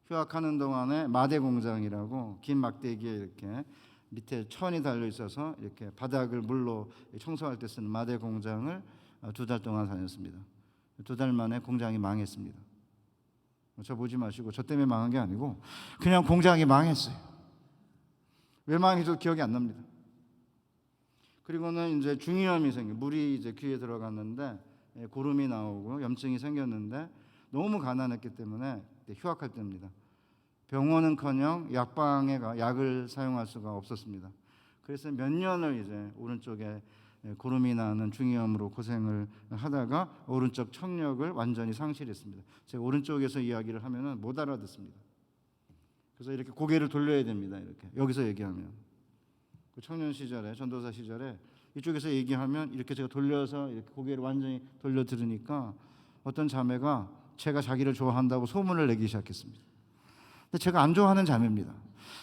휴학하는 동안에 마대 공장이라고 긴 막대기에 이렇게 밑에 천이 달려 있어서 이렇게 바닥을 물로 청소할 때 쓰는 마대 공장을 2달 동안 다녔습니다. 2달 만에 공장이 망했습니다. 저 보지 마시고 저 때문에 망한 게 아니고 그냥 공장이 망했어요. 왜 망했는지 기억이 안 납니다. 그리고는 이제 중이염이 물이 이제 귀에 들어갔는데 고름이 나오고 염증이 생겼는데 너무 가난했기 때문에 휴학할 때입니다. 병원은커녕 약방에 약을 사용할 수가 없었습니다. 그래서 몇 년을 이제 오른쪽에 고름이 나는 중이염으로 고생을 하다가 오른쪽 청력을 완전히 상실했습니다. 제가 오른쪽에서 이야기를 하면은 못 알아듣습니다. 그래서 이렇게 고개를 돌려야 됩니다. 이렇게 여기서 얘기하면 그 청년 시절에 전도사 시절에 이쪽에서 얘기하면 이렇게 제가 돌려서 이렇게 고개를 완전히 돌려 들으니까 어떤 자매가 제가 자기를 좋아한다고 소문을 내기 시작했습니다. 근데 제가 안 좋아하는 자매입니다.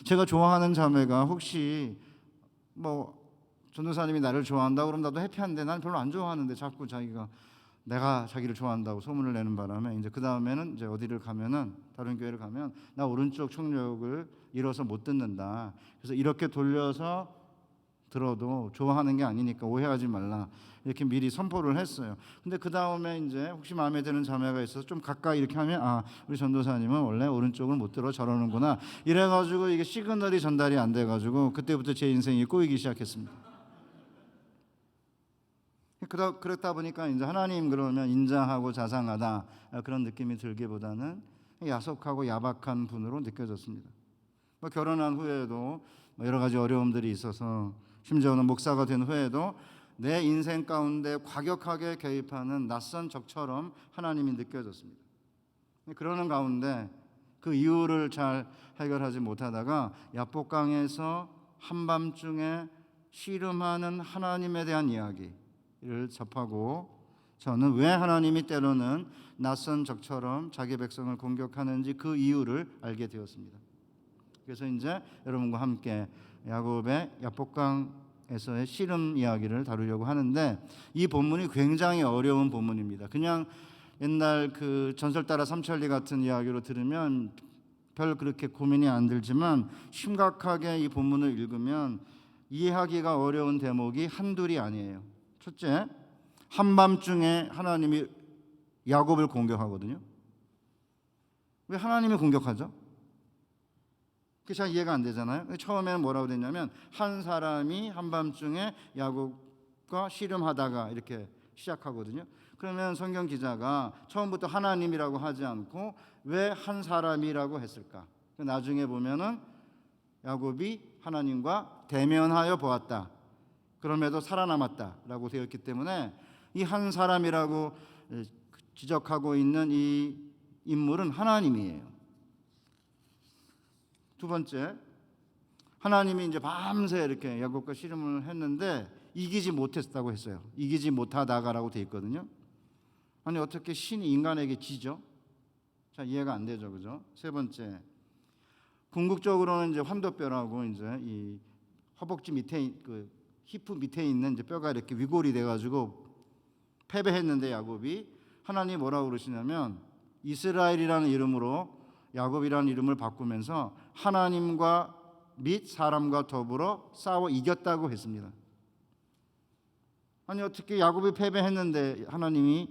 제가 좋아하는 자매가 혹시 뭐 전도사님이 나를 좋아한다 그러면 나도 해피한데 난 별로 안 좋아하는데 자꾸 자기가 내가 자기를 좋아한다고 소문을 내는 바람에 이제 그 다음에는 이제 어디를 가면은 다른 교회를 가면 나 오른쪽 청력을 잃어서 못 듣는다. 그래서 이렇게 돌려서 들어도 좋아하는 게 아니니까 오해하지 말라 이렇게 미리 선포를 했어요. 근데 그 다음에 이제 혹시 마음에 드는 자매가 있어서 좀 가까이 이렇게 하면 아 우리 전도사님은 원래 오른쪽을 못 들어 저러는구나 이래가지고 이게 시그널이 전달이 안 돼가지고 그때부터 제 인생이 꼬이기 시작했습니다. 그렇다 보니까 이제 하나님 그러면 인자하고 자상하다 그런 느낌이 들기보다는 야속하고 야박한 분으로 느껴졌습니다. 결혼한 후에도 여러 가지 어려움들이 있어서 심지어는 목사가 된 후에도 내 인생 가운데 과격하게 개입하는 낯선 적처럼 하나님이 느껴졌습니다. 그러는 가운데 그 이유를 잘 해결하지 못하다가 야복강에서 한밤중에 씨름하는 하나님에 대한 이야기를 접하고 저는 왜 하나님이 때로는 낯선 적처럼 자기 백성을 공격하는지 그 이유를 알게 되었습니다. 그래서 이제 여러분과 함께 야곱의 야복강에서의 씨름 이야기를 다루려고 하는데 이 본문이 굉장히 어려운 본문입니다. 그냥 옛날 그 전설 따라 삼천리 같은 이야기로 들으면 별 그렇게 고민이 안 들지만 심각하게 이 본문을 읽으면 이해하기가 어려운 대목이 한둘이 아니에요. 첫째, 한밤중에 하나님이 야곱을 공격하거든요. 왜 하나님이 공격하죠? 그게 잘 이해가 안 되잖아요. 처음에는 뭐라고 됐냐면 한 사람이 한밤중에 야곱과 씨름하다가 이렇게 시작하거든요. 그러면 성경 기자가 처음부터 하나님이라고 하지 않고 왜 한 사람이라고 했을까? 나중에 보면은 야곱이 하나님과 대면하여 보았다. 그럼에도 살아남았다라고 되었기 때문에 이 한 사람이라고 지적하고 있는 이 인물은 하나님이에요. 두 번째, 하나님이 이제 밤새 이렇게 야곱과 씨름을 했는데 이기지 못했다고 했어요. 이기지 못하다가라고 돼 있거든요. 아니 어떻게 신이 인간에게 지죠? 자 이해가 안 되죠, 그죠? 세 번째, 궁극적으로는 이제 환도뼈라고 이제 이 허벅지 밑에 그 히프 밑에 있는 이제 뼈가 이렇게 위골이 돼가지고 패배했는데 야곱이 하나님 뭐라고 그러시냐면 이스라엘이라는 이름으로 야곱이라는 이름을 바꾸면서 하나님과 및 사람과 더불어 싸워 이겼다고 했습니다. 아니 어떻게 야곱이 패배했는데 하나님이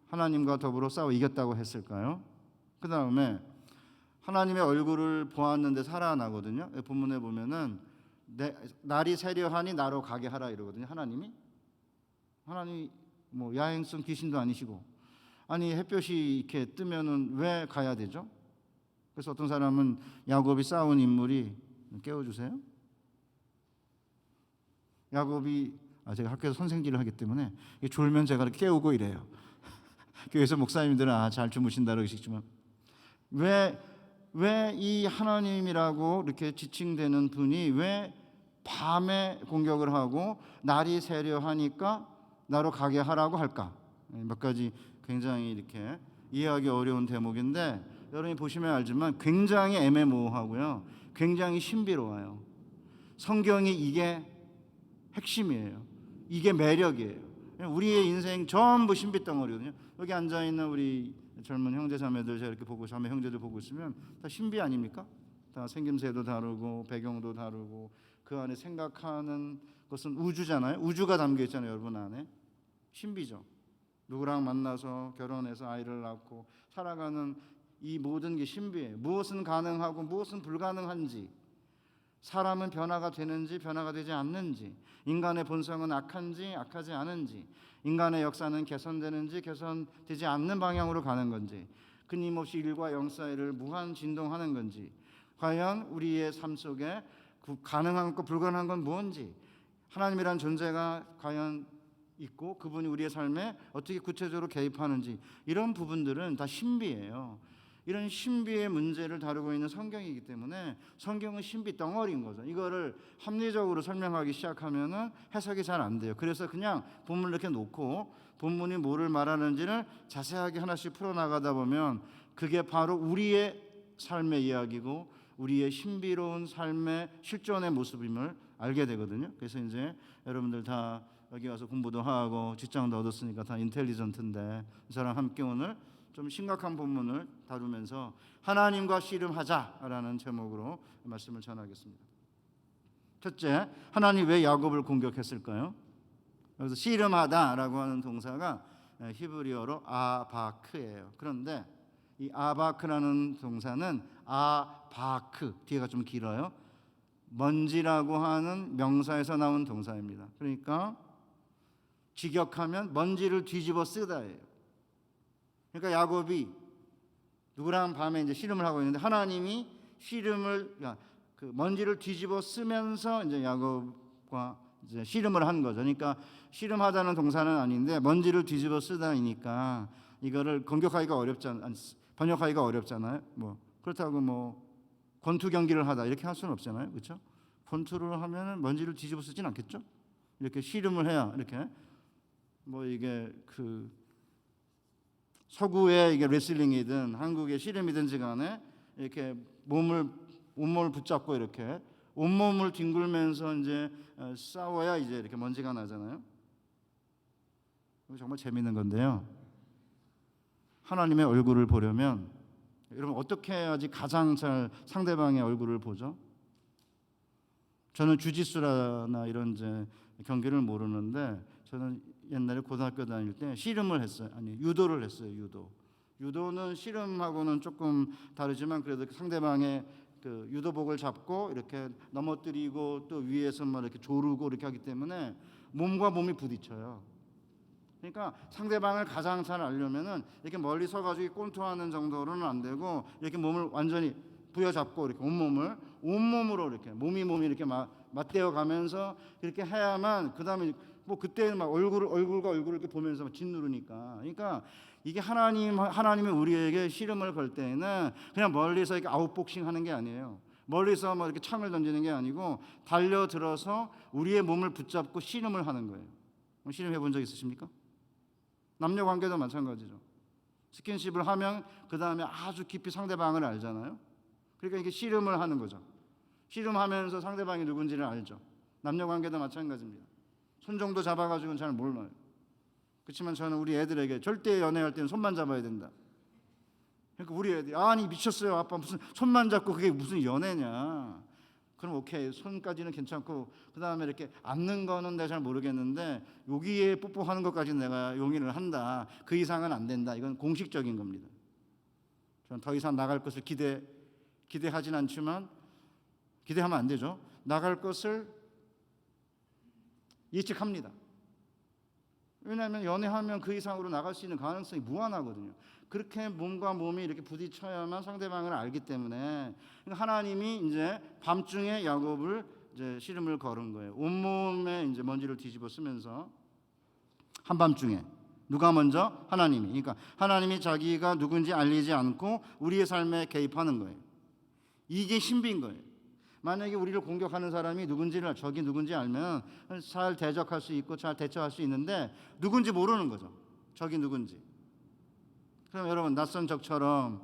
하나님과 더불어 싸워 이겼다고 했을까요? 그 다음에 하나님의 얼굴을 보았는데 살아나거든요. 본문에 보면은 날이 새려하니 나로 가게 하라 이러거든요. 하나님이 뭐 야행성 귀신도 아니시고 아니 햇볕이 이렇게 뜨면은 왜 가야 되죠? 그래서 어떤 사람은 야곱이 싸운 인물이 깨워주세요. 야곱이 제가 학교에서 선생질을 하기 때문에 졸면 제가 깨우고 이래요. 교회에서 목사님들은 잘 주무신다 그러시지만 왜 이 하나님이라고 이렇게 지칭되는 분이 왜 밤에 공격을 하고 날이 새려 하니까 나로 가게 하라고 할까? 몇 가지 굉장히 이렇게 이해하기 어려운 대목인데 여러분이 보시면 알지만 굉장히 애매모호하고요. 굉장히 신비로워요. 성경이 이게 핵심이에요. 이게 매력이에요. 우리의 인생 전부 신비덩어리거든요. 여기 앉아있는 우리 젊은 형제 자매들 제가 이렇게 보고 자매 형제들 보고 있으면 다 신비 아닙니까? 다 생김새도 다르고 배경도 다르고 그 안에 생각하는 것은 우주잖아요. 우주가 담겨 있잖아요. 여러분 안에 신비죠. 누구랑 만나서 결혼해서 아이를 낳고 살아가는 이 모든 게 신비해요. 무엇은 가능하고 무엇은 불가능한지, 사람은 변화가 되는지 변화가 되지 않는지, 인간의 본성은 악한지 악하지 않은지, 인간의 역사는 개선되는지 개선되지 않는 방향으로 가는 건지, 끊임없이 1과 0 사이를 무한 진동하는 건지, 과연 우리의 삶 속에 가능한 것 불가능한 건 뭔지, 하나님이란 존재가 과연 있고 그분이 우리의 삶에 어떻게 구체적으로 개입하는지, 이런 부분들은 다 신비예요. 이런 신비의 문제를 다루고 있는 성경이기 때문에 성경은 신비 덩어리인 거죠. 이거를 합리적으로 설명하기 시작하면은 해석이 잘 안 돼요. 그래서 그냥 본문을 이렇게 놓고 본문이 뭐를 말하는지를 자세하게 하나씩 풀어나가다 보면 그게 바로 우리의 삶의 이야기고 우리의 신비로운 삶의 실존의 모습임을 알게 되거든요. 그래서 이제 여러분들 다 여기 와서 공부도 하고 직장도 얻었으니까 다 인텔리전트인데 저랑 함께 오늘 좀 심각한 본문을 다루면서 하나님과 씨름하자라는 제목으로 말씀을 전하겠습니다. 첫째, 하나님 왜 야곱을 공격했을까요? 여기서 씨름하다라고 하는 동사가 히브리어로 아바크예요. 그런데 이 아바크라는 동사는 아바크 뒤에가 좀 길어요. 먼지라고 하는 명사에서 나온 동사입니다. 그러니까 직역하면 먼지를 뒤집어 쓰다예요. 그러니까 야곱이 누구랑 밤에 이제 씨름을 하고 있는데 하나님이 그 먼지를 뒤집어 쓰면서 이제 야곱과 이제 씨름을 한 거죠. 그러니까 씨름하다는 동사는 아닌데 먼지를 뒤집어 쓰다이니까 이거를 번역하기가 어렵잖아요. 뭐 그렇다고 뭐 권투 경기를 하다 이렇게 할 수는 없잖아요. 그렇죠? 권투를 하면은 먼지를 뒤집어 쓰진 않겠죠? 이렇게 씨름을 해야 이렇게 뭐 이게 그 서구의 이게 레슬링이든 한국의 씨름이든지 간에 이렇게 온몸을 붙잡고 이렇게 온몸을 뒹굴면서 이제 싸워야 이제 이렇게 먼지가 나잖아요. 이거 정말 재밌는 건데요. 하나님의 얼굴을 보려면 여러분 어떻게 해야지 가장 잘 상대방의 얼굴을 보죠? 저는 주짓수나 이런 이제 경기를 모르는데 저는 옛날에 고등학교 다닐 때 씨름을 했어요. 유도를 했어요. 유도는 씨름하고는 조금 다르지만 그래도 상대방의 그 유도복을 잡고 이렇게 넘어뜨리고 또 위에서 막 이렇게 조르고 이렇게 하기 때문에 몸과 몸이 부딪혀요. 그러니까 상대방을 가장 잘 알려면은 이렇게 멀리 서가지고 꼰투하는 정도로는 안 되고 이렇게 몸을 완전히 부여잡고 이렇게 온몸으로 이렇게 몸이 이렇게 맞대어 가면서 이렇게 해야만 그 다음에 뭐 그때는 막 얼굴과 얼굴을 이렇게 보면서 막 짓누르니까. 그러니까 이게 하나님이 우리에게 씨름을 걸 때에는 그냥 멀리서 이렇게 아웃복싱 하는 게 아니에요. 멀리서 막 이렇게 창을 던지는 게 아니고 달려들어서 우리의 몸을 붙잡고 씨름을 하는 거예요. 씨름 해본 적 있으십니까? 남녀 관계도 마찬가지죠. 스킨십을 하면 그 다음에 아주 깊이 상대방을 알잖아요. 그러니까 이게 씨름을 하는 거죠. 씨름하면서 상대방이 누군지를 알죠. 남녀 관계도 마찬가지입니다. 손 정도 잡아가지고는 잘 몰라요. 그렇지만 저는 우리 애들에게 절대 연애할 때는 손만 잡아야 된다. 그러니까 우리 애들이 아니 미쳤어요 아빠 무슨 손만 잡고 그게 무슨 연애냐. 그럼 오케이 손까지는 괜찮고 그 다음에 이렇게 안는 거는 내가 잘 모르겠는데 여기에 뽀뽀하는 것까지는 내가 용인을 한다. 그 이상은 안 된다. 이건 공식적인 겁니다. 저는 더 이상 나갈 것을 기대하진 않지만 기대하면 안 되죠. 나갈 것을 예측합니다. 왜냐하면 연애하면 그 이상으로 나갈 수 있는 가능성이 무한하거든요. 그렇게 몸과 몸이 이렇게 부딪혀야만 상대방을 알기 때문에 하나님이 이제 밤중에 야곱을 이제 씨름을 걸은 거예요. 온몸에 이제 먼지를 뒤집어 쓰면서 한밤중에 누가 먼저? 하나님이. 그러니까 하나님이 자기가 누군지 알리지 않고 우리의 삶에 개입하는 거예요. 이게 신비인 거예요. 만약에 우리를 공격하는 사람이 누군지를 적이 누군지 알면 잘 대적할 수 있고 잘 대처할 수 있는데 누군지 모르는 거죠. 적이 누군지. 그럼 여러분 낯선 적처럼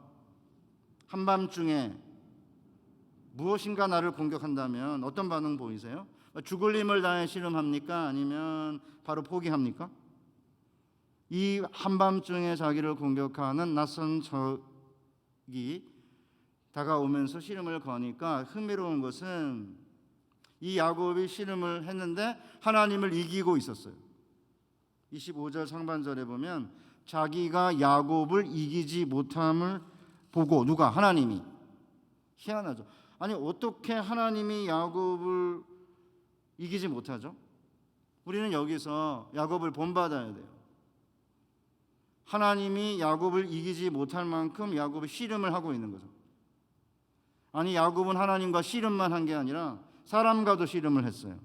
한밤중에 무엇인가 나를 공격한다면 어떤 반응 보이세요? 죽을 힘을 다해 씨름합니까? 아니면 바로 포기합니까? 이 한밤중에 자기를 공격하는 낯선 적이 다가오면서 씨름을 거니까 흥미로운 것은 이 야곱이 씨름을 했는데 하나님을 이기고 있었어요. 25절 상반절에 보면 자기가 야곱을 이기지 못함을 보고 누가? 하나님이. 희한하죠. 아니 어떻게 하나님이 야곱을 이기지 못하죠? 우리는 여기서 야곱을 본받아야 돼요. 하나님이 야곱을 이기지 못할 만큼 야곱이 씨름을 하고 있는 거죠. 아니 야곱은 하나님과 씨름만 한 게 아니라 사람과도 씨름을 했어요.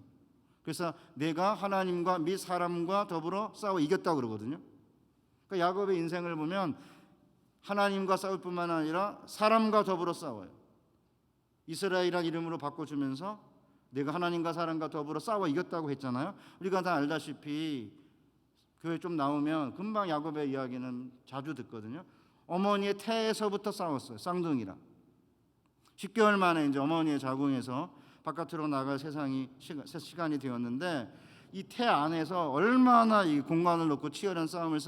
그래서 내가 하나님과 및 사람과 더불어 싸워 이겼다고 그러거든요. 그러니까 야곱의 인생을 보면 하나님과 싸울 뿐만 아니라 사람과 더불어 싸워요. 이스라엘이라는 이름으로 바꿔주면서 내가 하나님과 사람과 더불어 싸워 이겼다고 했잖아요. 우리가 다 알다시피 교회 좀 나오면 금방 야곱의 이야기는 자주 듣거든요. 어머니의 태에서부터 싸웠어요. 쌍둥이랑 10개월 만에 이제 어머니의 자궁에서 바깥으로 나갈 시간이 되었는데 이 태 안에서 얼마나 이 공간을 놓고 치열한 싸움을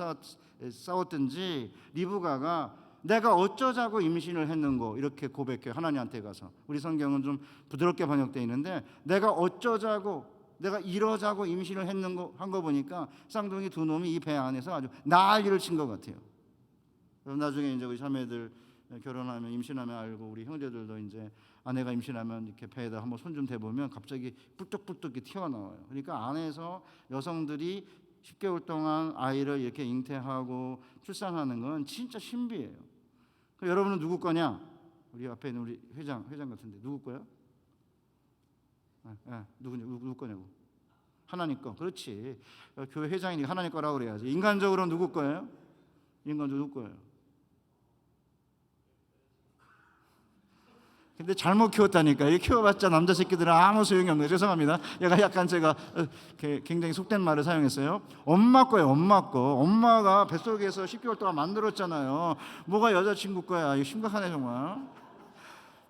싸웠든지 리브가가 내가 어쩌자고 임신을 했는고 이렇게 고백해요. 하나님한테 가서. 우리 성경은 좀 부드럽게 번역되어 있는데 내가 어쩌자고 내가 이러자고 임신을 했는고 한 거 보니까 쌍둥이 두 놈이 이 배 안에서 아주 난리를 친 것 같아요. 그럼 나중에 이제 우리 자매들 결혼하면 임신하면 알고 우리 형제들도 이제 아내가 임신하면 이렇게 배에다 한번 손 좀 대보면 갑자기 뿔떡뿔떡 튀어나와요. 그러니까 안에서 여성들이 10개월 동안 아이를 이렇게 잉태하고 출산하는 건 진짜 신비해요. 그럼 여러분은 누구 거냐? 우리 앞에 있는 우리 회장 같은데 누구 거야? 누구 거냐고? 하나님 거. 그렇지. 교회 회장이니까 하나님 거라고 그래야지. 인간적으로 누구 거예요? 인간적으로 누구 거예요? 근데 잘못 키웠다니까. 이 키워봤자 남자 새끼들은 아무 소용이 없는 거예요. 죄송합니다. 제가 굉장히 속된 말을 사용했어요. 엄마 거예요. 엄마 거. 엄마가 뱃속에서 10개월 동안 만들었잖아요. 뭐가 여자친구 거야. 이거 심각하네 정말.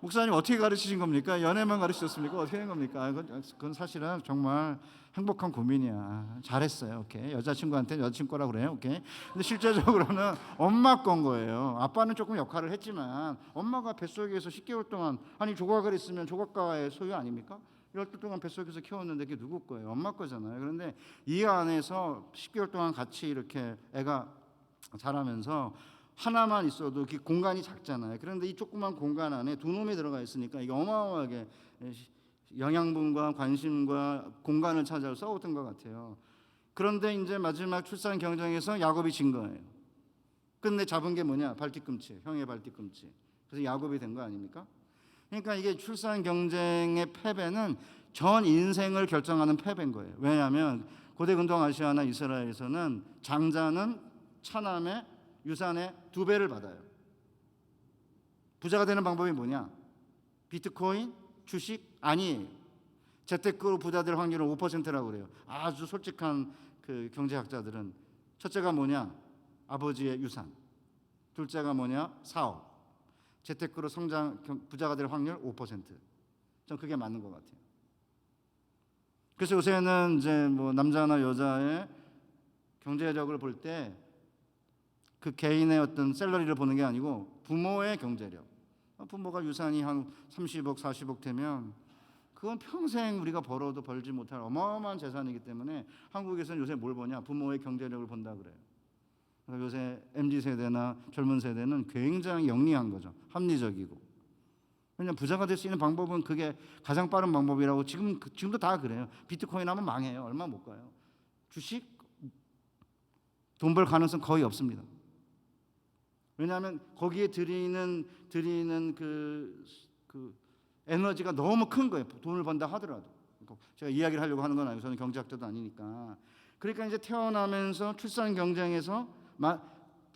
목사님 어떻게 가르치신 겁니까? 연애만 가르치셨습니까? 어떻게 된 겁니까? 그건 사실은 정말 행복한 고민이야. 잘했어요. 오케이. 여자친구한테 여자친구 거라고 그래요. 오케이. 근데 실제적으로는 엄마 건 거예요. 아빠는 조금 역할을 했지만 엄마가 뱃속에서 10개월 동안 아니 조각을 했으면 조각가의 소유 아닙니까? 10달 동안 뱃속에서 키웠는데 그게 누구 거예요? 엄마 거잖아요. 그런데 이 안에서 10개월 동안 같이 이렇게 애가 자라면서 하나만 있어도 그 공간이 작잖아요. 그런데 이 조그만 공간 안에 두 놈이 들어가 있으니까 이게 어마어마하게 영양분과 관심과 공간을 찾아 싸웠던 것 같아요. 그런데 이제 마지막 출산 경쟁에서 야곱이 진 거예요. 끝내 잡은 게 뭐냐? 발뒤꿈치, 형의 발뒤꿈치. 그래서 야곱이 된 거 아닙니까? 그러니까 이게 출산 경쟁의 패배는 전 인생을 결정하는 패배인 거예요. 왜냐하면 고대 근동 아시아나 이스라엘에서는 장자는 차남의 유산의 2배를 받아요. 부자가 되는 방법이 뭐냐? 비트코인, 주식 아니에요. 재테크로 부자 될 확률은 5%라고 그래요. 아주 솔직한 그 경제학자들은 첫째가 뭐냐? 아버지의 유산. 둘째가 뭐냐? 사업. 재테크로 부자가 될 확률 5%. 전 그게 맞는 것 같아요. 그래서 요새는 이제 뭐 남자나 여자의 경제적으로 볼 때 그 개인의 어떤 샐러리를 보는 게 아니고 부모의 경제력. 부모가 유산이 한 30억, 40억 되면 그건 평생 우리가 벌어도 벌지 못할 어마어마한 재산이기 때문에 한국에서는 요새 뭘 보냐? 부모의 경제력을 본다 그래요. 그래서 요새 MZ세대나 젊은 세대는 굉장히 영리한 거죠. 합리적이고. 왜냐하면 부자가 될 수 있는 방법은 그게 가장 빠른 방법이라고 지금도 다 그래요. 비트코인 하면 망해요. 얼마 못 가요. 주식 돈 벌 가능성 거의 없습니다. 왜냐하면 거기에 들이는 그 에너지가 너무 큰 거예요. 돈을 번다 하더라도. 제가 이야기를 하려고 하는 건 아니고 저는 경제학자도 아니니까. 그러니까 이제 태어나면서 출산 경쟁에서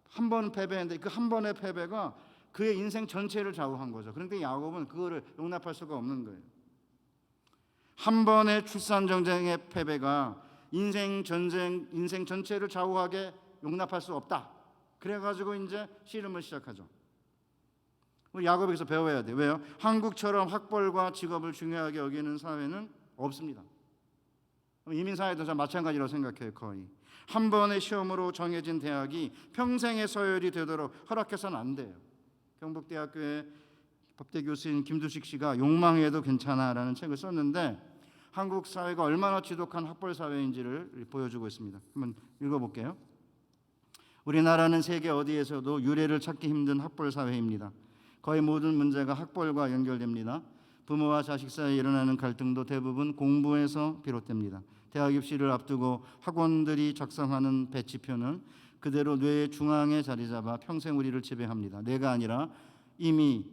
한 번 패배했는데 그 한 번의 패배가 그의 인생 전체를 좌우한 거죠. 그런데 야곱은 그거를 용납할 수가 없는 거예요. 한 번의 출산 경쟁의 패배가 인생 전체를 좌우하게 용납할 수 없다. 그래가지고 이제 씨름을 시작하죠. 우리 야곱에게서 배워야 돼. 왜요? 한국처럼 학벌과 직업을 중요하게 여기는 사회는 없습니다. 이민 사회도 마찬가지라고 생각해요. 거의 한 번의 시험으로 정해진 대학이 평생의 서열이 되도록 허락해서는 안 돼요. 경북대학교의 법대 교수인 김두식 씨가 욕망해도 괜찮아라는 책을 썼는데 한국 사회가 얼마나 지독한 학벌 사회인지를 보여주고 있습니다. 한번 읽어볼게요. 우리나라는 세계 어디에서도 유례를 찾기 힘든 학벌 사회입니다. 거의 모든 문제가 학벌과 연결됩니다. 부모와 자식 사이에 일어나는 갈등도 대부분 공부에서 비롯됩니다. 대학 입시를 앞두고 학원들이 작성하는 배치표는 그대로 뇌의 중앙에 자리 잡아 평생 우리를 지배합니다. 뇌가 아니라 이미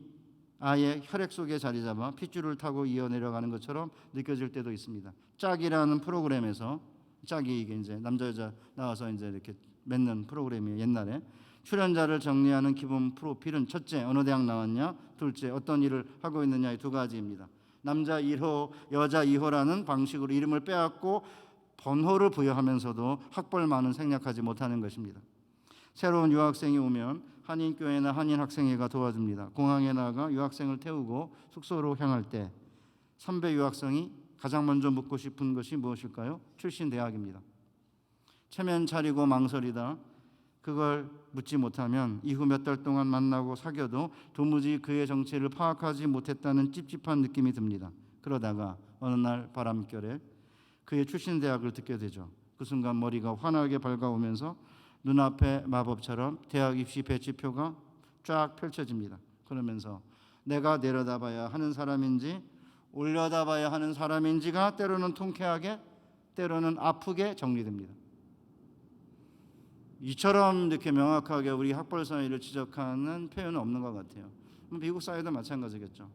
아예 혈액 속에 자리 잡아 핏줄을 타고 이어 내려가는 것처럼 느껴질 때도 있습니다. 짝이라는 프로그램에서 짝이 이게 이제 남자 여자 나와서 이제 이렇게 맺는 프로그램이에요. 옛날에 출연자를 정리하는 기본 프로필은 첫째 어느 대학 나왔냐, 둘째 어떤 일을 하고 있느냐의 두 가지입니다. 남자 1호, 여자 2호라는 방식으로 이름을 빼앗고 번호를 부여하면서도 학벌만은 생략하지 못하는 것입니다. 새로운 유학생이 오면 한인교회나 한인학생회가 도와줍니다. 공항에 나가 유학생을 태우고 숙소로 향할 때 선배 유학생이 가장 먼저 묻고 싶은 것이 무엇일까요? 출신 대학입니다. 체면 차리고 망설이다 그걸 묻지 못하면 이후 몇 달 동안 만나고 사귀어도 도무지 그의 정체를 파악하지 못했다는 찝찝한 느낌이 듭니다. 그러다가 어느 날 바람결에 그의 출신 대학을 듣게 되죠. 그 순간 머리가 환하게 밝아오면서 눈앞에 마법처럼 대학 입시 배치표가 쫙 펼쳐집니다. 그러면서 내가 내려다봐야 하는 사람인지 올려다봐야 하는 사람인지가 때로는 통쾌하게 때로는 아프게 정리됩니다. 이처럼 이렇게 명확하게 우리 학벌 사회를 지적하는 표현은 없는 것 같아요. 미국 사회도 마찬가지겠죠.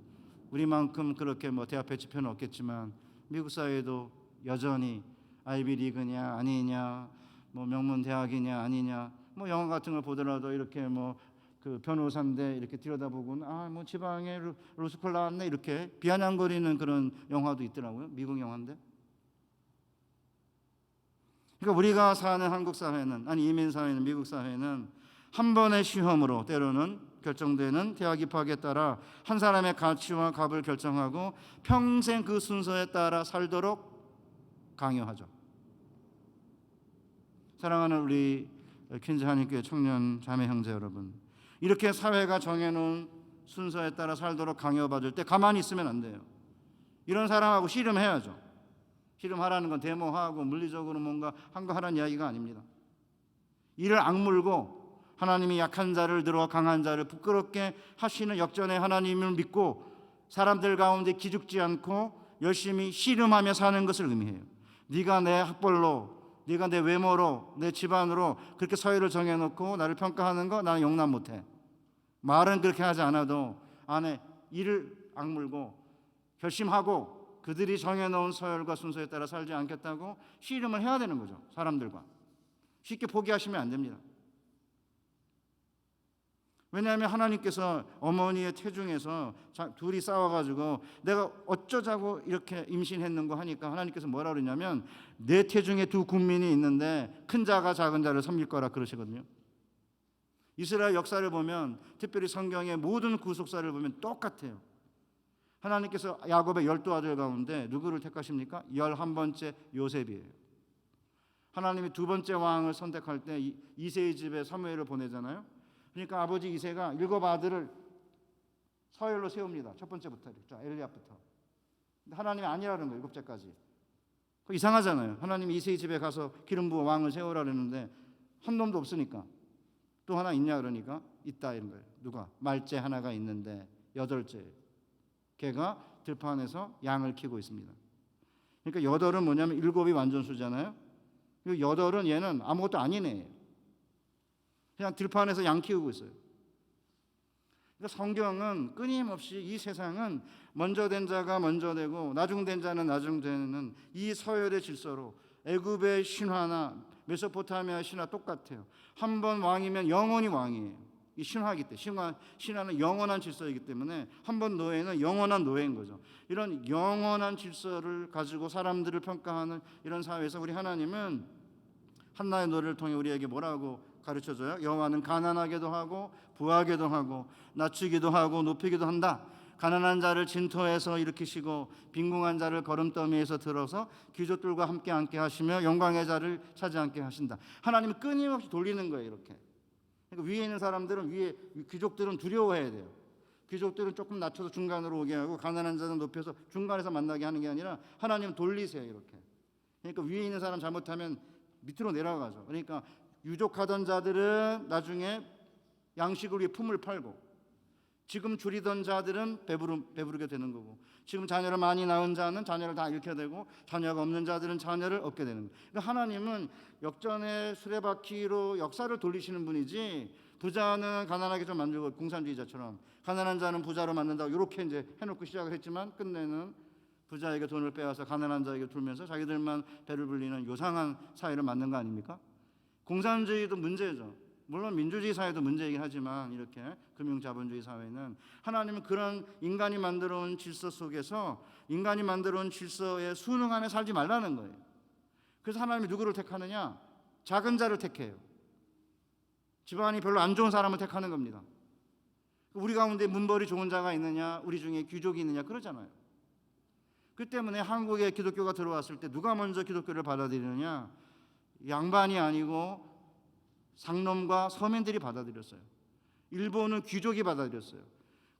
우리만큼 그렇게 대학 배치표는 없겠지만 미국 사회도 여전히 아이비리그냐 아니냐, 명문 대학이냐 아니냐, 영화 같은 걸 보더라도 이렇게 그 변호사인데 이렇게 들여다보고 지방에 로스쿨 나왔네 이렇게 비아냥거리는 그런 영화도 있더라고요. 미국 영화인데. 그러니까 우리가 사는 한국 사회는 이민 사회는 미국 사회는 한 번의 시험으로 때로는 결정되는 대학 입학에 따라 한 사람의 가치와 값을 결정하고 평생 그 순서에 따라 살도록 강요하죠. 사랑하는 우리 퀸즈 한인교회 청년 자매 형제 여러분, 이렇게 사회가 정해놓은 순서에 따라 살도록 강요받을 때 가만히 있으면 안 돼요. 이런 사람하고 씨름해야죠. 씨름하라는 건 데모하고 물리적으로 뭔가 한거하라는 이야기가 아닙니다. 이를 악물고 하나님이 약한 자를 들어 강한 자를 부끄럽게 하시는 역전의 하나님을 믿고 사람들 가운데 기죽지 않고 열심히 씨름하며 사는 것을 의미해요. 네가 내 학벌로, 네가 내 외모로, 내 집안으로 그렇게 서열을 정해놓고 나를 평가하는 거 나는 용납 못해. 말은 그렇게 하지 않아도 안에 이를 악물고 결심하고 그들이 정해놓은 서열과 순서에 따라 살지 않겠다고 씨름을 해야 되는 거죠. 사람들과 쉽게 포기하시면 안 됩니다. 왜냐하면 하나님께서 어머니의 태중에서 둘이 싸워가지고 내가 어쩌자고 이렇게 임신했는고 하니까 하나님께서 뭐라 그러냐면 내 태중에 두 군민이 있는데 큰 자가 작은 자를 섬길 거라 그러시거든요. 이스라엘 역사를 보면 특별히 성경의 모든 구속사를 보면 똑같아요. 하나님께서 야곱의 12 아들 가운데 누구를 택하십니까? 11번째 요셉이에요. 하나님이 두 번째 왕을 선택할 때 이새의 집에 사무엘을 보내잖아요. 그러니까 아버지 이새가 7 아들을 서열로 세웁니다. 첫 번째부터. 자, 엘리압부터. 근데 하나님이 아니라는 거예요. 7째까지. 이상하잖아요. 하나님이 이새의 집에 가서 기름 부어 왕을 세우라 그랬는데 한 놈도 없으니까. 또 하나 있냐 그러니까 있다 이런 거예요. 누가? 말째 하나가 있는데 8째. 걔가 들판에서 양을 키우고 있습니다. 그러니까 8은 뭐냐면 7이 완전수잖아요. 그리고 8은 얘는 아무것도 아닌 애예요. 그냥 들판에서 양 키우고 있어요. 그러니까 성경은 끊임없이 이 세상은 먼저 된 자가 먼저 되고 나중된 자는 나중되는 이 서열의 질서로 애굽의 신화나 메소포타미아 신화 똑같아요. 한 번 왕이면 영원히 왕이에요. 이 신화이기 때문에 신화는 영원한 질서이기 때문에 한 번 노예는 영원한 노예인 거죠. 이런 영원한 질서를 가지고 사람들을 평가하는 이런 사회에서 우리 하나님은 한나의 노래를 통해 우리에게 뭐라고 가르쳐줘요? 여호와는 가난하게도 하고 부하게도 하고 낮추기도 하고 높이기도 한다. 가난한 자를 진토에서 일으키시고 빈궁한 자를 걸음더미에서 들어서 귀족들과 함께 앉게 하시며 영광의 자를 차지 않게 하신다. 하나님은 끊임없이 돌리는 거예요. 이렇게. 그러니까 위에 있는 사람들은 위에 귀족들은 두려워해야 돼요. 귀족들은 조금 낮춰서 중간으로 오게 하고 가난한 자는 높여서 중간에서 만나게 하는 게 아니라 하나님 돌리세요. 이렇게. 그러니까 위에 있는 사람 잘못하면 밑으로 내려가죠. 그러니까 유족하던 자들은 나중에 양식을 위해 품을 팔고 지금 줄이던 자들은 배부르게 되는 거고 지금 자녀를 많이 낳은 자는 자녀를 다 잃게 되고 자녀가 없는 자들은 자녀를 얻게 되는 거예요. 그러니까 하나님은 역전의 수레바퀴로 역사를 돌리시는 분이지 부자는 가난하게 좀 만들고 공산주의자처럼 가난한 자는 부자로 만든다고 이렇게 이제 해놓고 시작을 했지만 끝내는 부자에게 돈을 빼앗아 가난한 자에게 돌면서 자기들만 배를 불리는 요상한 사회를 만든 거 아닙니까? 공산주의도 문제죠. 물론 민주주의 사회도 문제이긴 하지만 이렇게 금융자본주의 사회는 하나님은 그런 인간이 만들어온 질서 속에서 인간이 만들어온 질서에 순응 안에 살지 말라는 거예요. 그래서 하나님이 누구를 택하느냐? 작은 자를 택해요. 집안이 별로 안 좋은 사람을 택하는 겁니다. 우리 가운데 문벌이 좋은 자가 있느냐? 우리 중에 귀족이 있느냐? 그러잖아요. 그 때문에 한국에 기독교가 들어왔을 때 누가 먼저 기독교를 받아들이느냐? 양반이 아니고 상놈과 서민들이 받아들였어요. 일본은 귀족이 받아들였어요.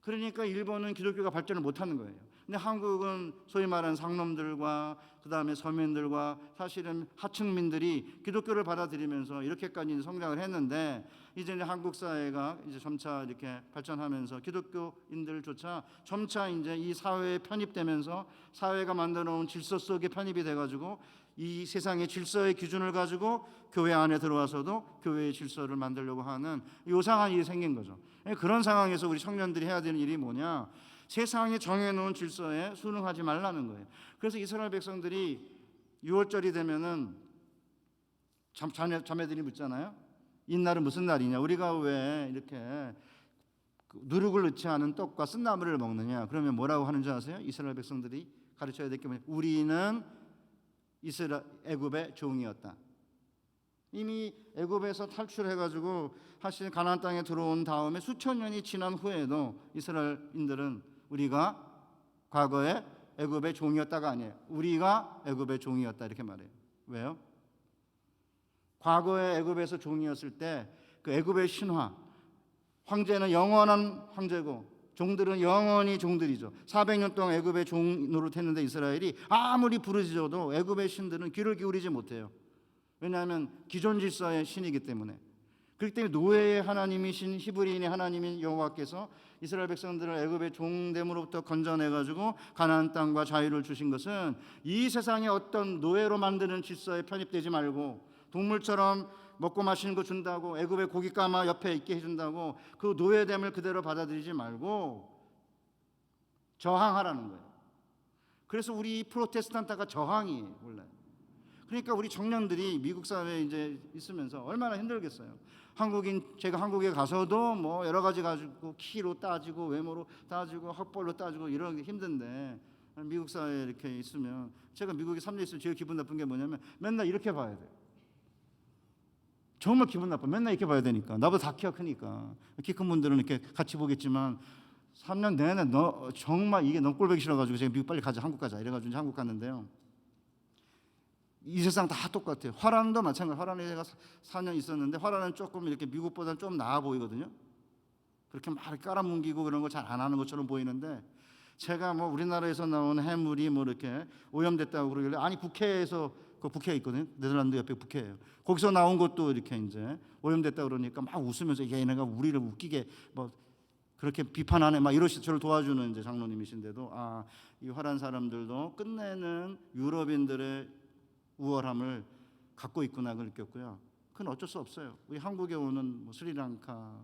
그러니까 일본은 기독교가 발전을 못하는 거예요. 근데 한국은 소위 말하는 상놈들과 그다음에 서민들과 사실은 하층민들이 기독교를 받아들이면서 이렇게까지 성장을 했는데 이제 한국 사회가 이제 점차 이렇게 발전하면서 기독교인들조차 점차 이제 이 사회에 편입되면서 사회가 만들어 놓은 질서 속에 편입이 돼 가지고 이 세상의 질서의 기준을 가지고 교회 안에 들어와서도 교회의 질서를 만들려고 하는 요상한 일이 생긴 거죠. 그런 상황에서 우리 청년들이 해야 되는 일이 뭐냐? 세상에 정해놓은 질서에 순응하지 말라는 거예요. 그래서 이스라엘 백성들이 6월절이 되면은 자매들이 묻잖아요. 이날은 무슨 날이냐? 우리가 왜 이렇게 누룩을 넣지 않은 떡과 쓴나물을 먹느냐? 그러면 뭐라고 하는 줄 아세요? 이스라엘 백성들이 가르쳐야 될 게 뭐냐? 우리는 애굽의 종이었다. 이미 애굽에서 탈출해가지고 사실 가나안 땅에 들어온 다음에 수천 년이 지난 후에도 이스라엘인들은 우리가 과거에 애굽의 종이었다가 아니에요. 우리가 애굽의 종이었다 이렇게 말해요. 왜요? 과거에 애굽에서 종이었을 때 그 애굽의 신화, 황제는 영원한 황제고 종들은 영원히 종들이죠. 400년 동안 애굽의 종 노릇했는데 이스라엘이 아무리 부르짖어도 애굽의 신들은 귀를 기울이지 못해요. 왜냐하면 기존 질서의 신이기 때문에. 그렇기 때문에 노예의 하나님이신 히브리인의 하나님인 여호와께서 이스라엘 백성들을 애굽의 종됨으로부터 건져내가지고 가나안 땅과 자유를 주신 것은 이 세상의 어떤 노예로 만드는 질서에 편입되지 말고 동물처럼 먹고 마시는 거 준다고 애굽의 고기 까마 옆에 있게 해준다고 그 노예됨을 그대로 받아들이지 말고 저항하라는 거예요. 그래서 우리 프로테스탄트가 저항이에요 원래. 그러니까 우리 청년들이 미국 사회에 이제 있으면서 얼마나 힘들겠어요. 제가 한국에 가서도 뭐 여러 가지 가지고 키로 따지고 외모로 따지고 학벌로 따지고 이런 게 힘든데 미국 사회에 이렇게 있으면 제가 미국에 3년 있으면 제일 기분 나쁜 게 뭐냐면 맨날 이렇게 봐야 돼요. 정말 기분 나빠. 맨날 이렇게 봐야 되니까. 나보다 다 키가 크니까. 키 큰 분들은 이렇게 같이 보겠지만 3년 내내 너 정말 이게 너무 꼴보기 싫어가지고 제가 미국 빨리 가자 한국 가자 이래가지고 이제 한국 갔는데요. 이 세상 다 똑같아요. 화란도 마찬가지. 화란에 제가 4년 있었는데 화란은 조금 이렇게 미국보다는 좀 나아 보이거든요. 그렇게 막 깔아뭉기고 그런 거 잘 안 하는 것처럼 보이는데 제가 뭐 우리나라에서 나온 해물이 뭐 이렇게 오염됐다고 그러길래 아니 북해에서 그 북해에 있거든요. 네덜란드 옆에 북해예요. 거기서 나온 것도 이렇게 이제 오염됐다 그러니까 막 웃으면서 얘네가 우리를 웃기게 뭐 그렇게 비판하네 막 이러시 저를 도와주는 이제 장로님이신데도 이 화란 사람들도 끝내는 유럽인들의 우월함을 갖고 있구나 그걸 느꼈고요. 그건 어쩔 수 없어요. 우리 한국에 오는 뭐 스리랑카,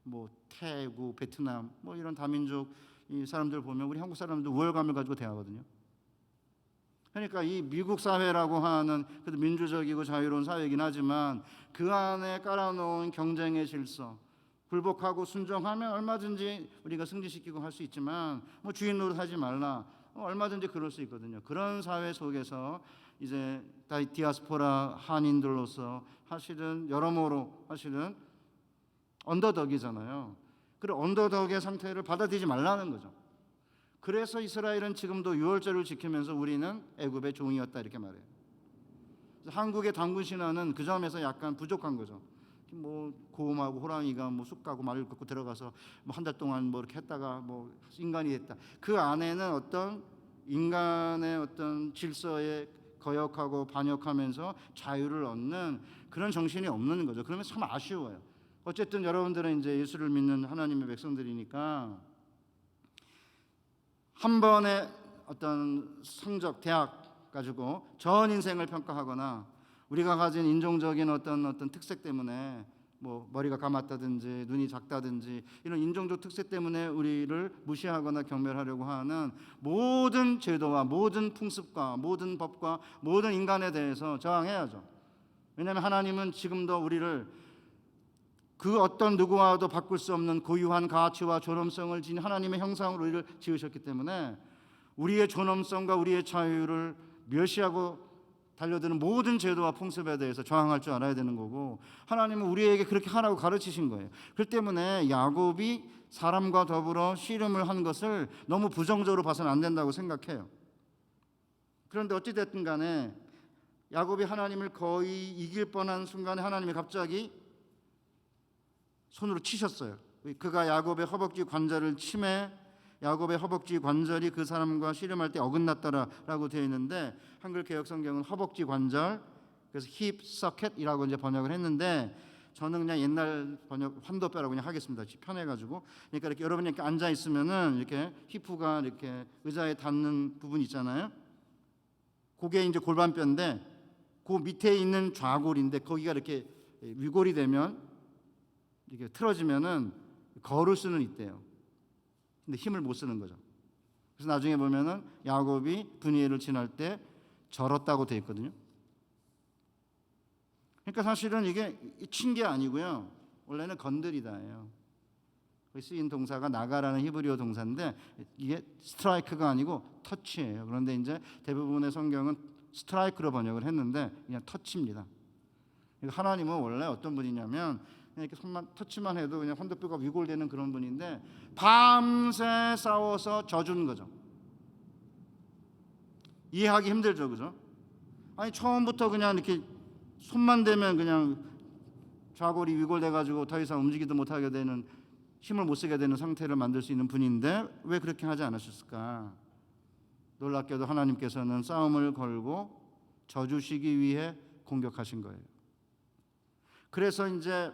뭐 태국, 베트남 뭐 이런 다민족 이 사람들 보면 우리 한국 사람들 우월감을 가지고 대하거든요. 그러니까 이 미국 사회라고 하는 그래도 민주적이고 자유로운 사회이긴 하지만 그 안에 깔아놓은 경쟁의 질서, 굴복하고 순종하면 얼마든지 우리가 승진시키고 할 수 있지만 뭐 주인 노릇하지 말라 얼마든지 그럴 수 있거든요. 그런 사회 속에서 이제 디아스포라 한인들로서 사실은 여러모로 사실은 언더덕이잖아요. 그리고 언더덕의 상태를 받아들이지 말라는 거죠. 그래서 이스라엘은 지금도 유월절을 지키면서 우리는 애굽의 종이었다 이렇게 말해요. 한국의 단군 신화는 그 점에서 약간 부족한 거죠. 뭐 곰하고 호랑이가 뭐 쑥 가고 말을 걷고 들어가서 뭐 한 달 동안 뭐 이렇게 했다가 뭐 인간이 됐다. 그 안에는 어떤 인간의 어떤 질서에 거역하고 반역하면서 자유를 얻는 그런 정신이 없는 거죠. 그러면 참 아쉬워요. 어쨌든 여러분들은 이제 예수를 믿는 하나님의 백성들이니까 한 번의 어떤 성적, 대학 가지고 전 인생을 평가하거나 우리가 가진 인종적인 어떤 특색 때문에 뭐 머리가 감았다든지 눈이 작다든지 이런 인종적 특색 때문에 우리를 무시하거나 경멸하려고 하는 모든 제도와 모든 풍습과 모든 법과 모든 인간에 대해서 저항해야죠. 왜냐하면 하나님은 지금도 우리를 그 어떤 누구와도 바꿀 수 없는 고유한 가치와 존엄성을 지닌 하나님의 형상으로 우리를 지으셨기 때문에 우리의 존엄성과 우리의 자유를 멸시하고 달려드는 모든 제도와 풍습에 대해서 저항할 줄 알아야 되는 거고 하나님은 우리에게 그렇게 하라고 가르치신 거예요. 그렇기 때문에 야곱이 사람과 더불어 씨름을 한 것을 너무 부정적으로 봐서는 안 된다고 생각해요. 그런데 어찌됐든 간에 야곱이 하나님을 거의 이길 뻔한 순간에 하나님이 갑자기 손으로 치셨어요. 그가 야곱의 허벅지 관절을 치매 야곱의 허벅지 관절이 그 사람과 씨름할 때 어긋났다라고 되어 있는데 한글 개역 성경은 허벅지 관절 그래서 hip socket이라고 이제 번역을 했는데 저는 그냥 옛날 번역 환도뼈라고 그냥 하겠습니다. 편해가지고 그러니까 이렇게 여러분이 이렇게 앉아 있으면은 이렇게 히프가 이렇게 의자에 닿는 부분 있잖아요. 그게 이제 골반뼈인데 그 밑에 있는 좌골인데 거기가 이렇게 위골이 되면 이렇게 틀어지면은 걸을 수는 있대요. 근데 힘을 못 쓰는 거죠. 그래서 나중에 보면은 야곱이 브니엘을 지날 때 절었다고 돼 있거든요. 그러니까 사실은 이게 친 게 아니고요. 원래는 건드리다예요. 쓰인 동사가 나가라는 히브리어 동사인데 이게 스트라이크가 아니고 터치예요. 그런데 이제 대부분의 성경은 스트라이크로 번역을 했는데 그냥 터치입니다. 하나님은 원래 어떤 분이냐면 이렇게 손만 터치만 해도 그냥 환도뼈가 위골되는 그런 분인데 밤새 싸워서 져준 거죠. 이해하기 힘들죠, 그죠? 아니 처음부터 그냥 이렇게 손만 대면 그냥 좌골이 위골돼가지고 더 이상 움직이도 못하게 되는 힘을 못 쓰게 되는 상태를 만들 수 있는 분인데 왜 그렇게 하지 않으셨을까? 놀랍게도 하나님께서는 싸움을 걸고 져주시기 위해 공격하신 거예요. 그래서 이제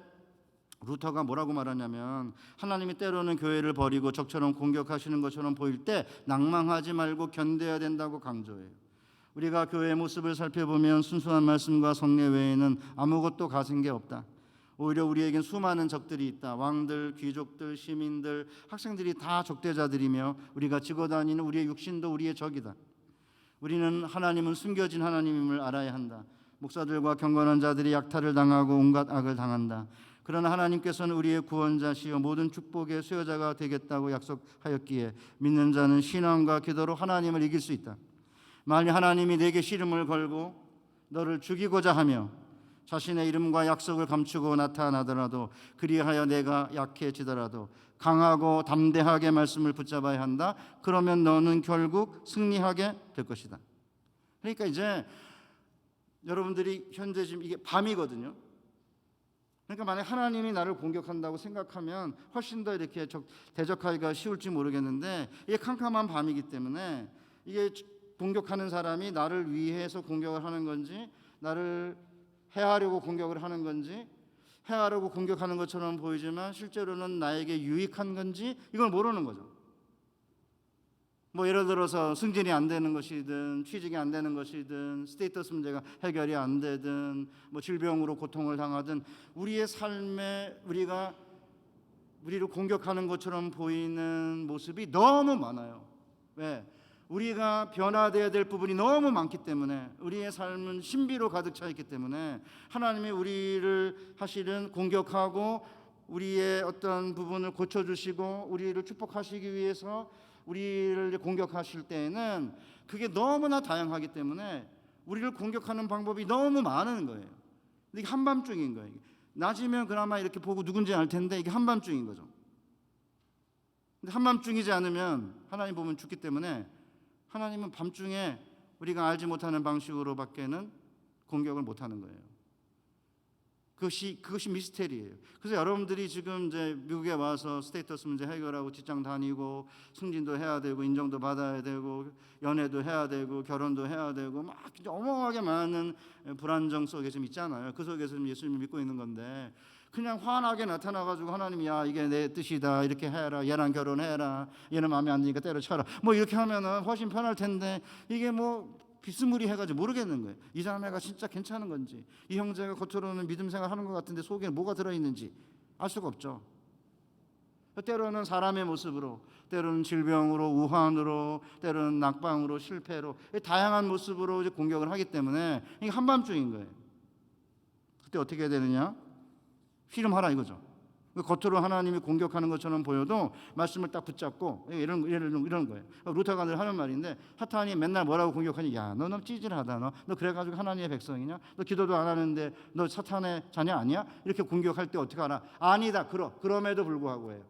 루터가 뭐라고 말하냐면 하나님이 때로는 교회를 버리고 적처럼 공격하시는 것처럼 보일 때 낭망하지 말고 견뎌야 된다고 강조해요. 우리가 교회의 모습을 살펴보면 순수한 말씀과 성례 외에는 아무것도 가진 게 없다. 오히려 우리에겐 수많은 적들이 있다. 왕들, 귀족들, 시민들, 학생들이 다 적대자들이며 우리가 지고 다니는 우리의 육신도 우리의 적이다. 우리는 하나님은 숨겨진 하나님임을 알아야 한다. 목사들과 경건한 자들이 약탈을 당하고 온갖 악을 당한다. 그러나 하나님께서는 우리의 구원자시여 모든 축복의 수여자가 되겠다고 약속하였기에 믿는 자는 신앙과 기도로 하나님을 이길 수 있다. 만일 하나님이 내게 씨름을 걸고 너를 죽이고자 하며 자신의 이름과 약속을 감추고 나타나더라도 그리하여 내가 약해지더라도 강하고 담대하게 말씀을 붙잡아야 한다. 그러면 너는 결국 승리하게 될 것이다. 그러니까 이제 여러분들이 현재 지금 이게 밤이거든요. 그러니까 만약 하나님이 나를 공격한다고 생각하면 훨씬 더 이렇게 대적하기가 쉬울지 모르겠는데 이게 캄캄한 밤이기 때문에 이게 공격하는 사람이 나를 위해서 공격을 하는 건지 나를 해하려고 공격을 하는 건지 해하려고 공격하는 것처럼 보이지만 실제로는 나에게 유익한 건지 이걸 모르는 거죠. 뭐 예를 들어서 승진이 안 되는 것이든 취직이 안 되는 것이든 스테이터스 문제가 해결이 안 되든 뭐 질병으로 고통을 당하든 우리의 삶에 우리를 공격하는 것처럼 보이는 모습이 너무 많아요. 왜? 우리가 변화되어야 될 부분이 너무 많기 때문에 우리의 삶은 신비로 가득 차 있기 때문에 하나님이 우리를 사실은 공격하고 우리의 어떤 부분을 고쳐주시고 우리를 축복하시기 위해서 우리를 공격하실 때에는 그게 너무나 다양하기 때문에 우리를 공격하는 방법이 너무 많은 거예요. 근데 이게 한밤중인 거예요. 낮이면 그나마 이렇게 보고 누군지 알 텐데 이게 한밤중인 거죠. 근데 한밤중이지 않으면 하나님 보면 죽기 때문에 하나님은 밤중에 우리가 알지 못하는 방식으로밖에는 공격을 못하는 거예요. 그것이 미스테리예요. 그래서 여러분들이 지금 이제 미국에 와서 스테이터스 문제 해결하고 직장 다니고 승진도 해야 되고 인정도 받아야 되고 연애도 해야 되고 결혼도 해야 되고 막 어마어마하게 많은 불안정 속에 좀 있잖아요. 그 속에서 예수님을 믿고 있는 건데 그냥 환하게 나타나가지고 하나님이 야 이게 내 뜻이다 이렇게 해라 얘랑 결혼해라 얘는 마음에 안 드니까 때려쳐라 뭐 이렇게 하면은 훨씬 편할 텐데 이게 뭐 비스무리해가지고 모르겠는 거예요. 이 자매가 진짜 괜찮은 건지 이 형제가 겉으로는 믿음 생활하는 것 같은데 속에 뭐가 들어있는지 알 수가 없죠. 때로는 사람의 모습으로 때로는 질병으로 우환으로 때로는 낙방으로 실패로 다양한 모습으로 이제 공격을 하기 때문에 이게 한밤중인 거예요. 그때 어떻게 해야 되느냐? 씨름하라 이거죠. 겉으로 하나님이 공격하는 것처럼 보여도 말씀을 딱 붙잡고 이런 거예요. 루터가 늘 하는 말인데 사탄이 맨날 뭐라고 공격하니 야 너 너무 찌질하다 너 그래가지고 하나님의 백성이냐 너 기도도 안 하는데 너 사탄의 자녀 아니야? 이렇게 공격할 때 어떻게 하나? 아니다 그럼에도 불구하고 해요.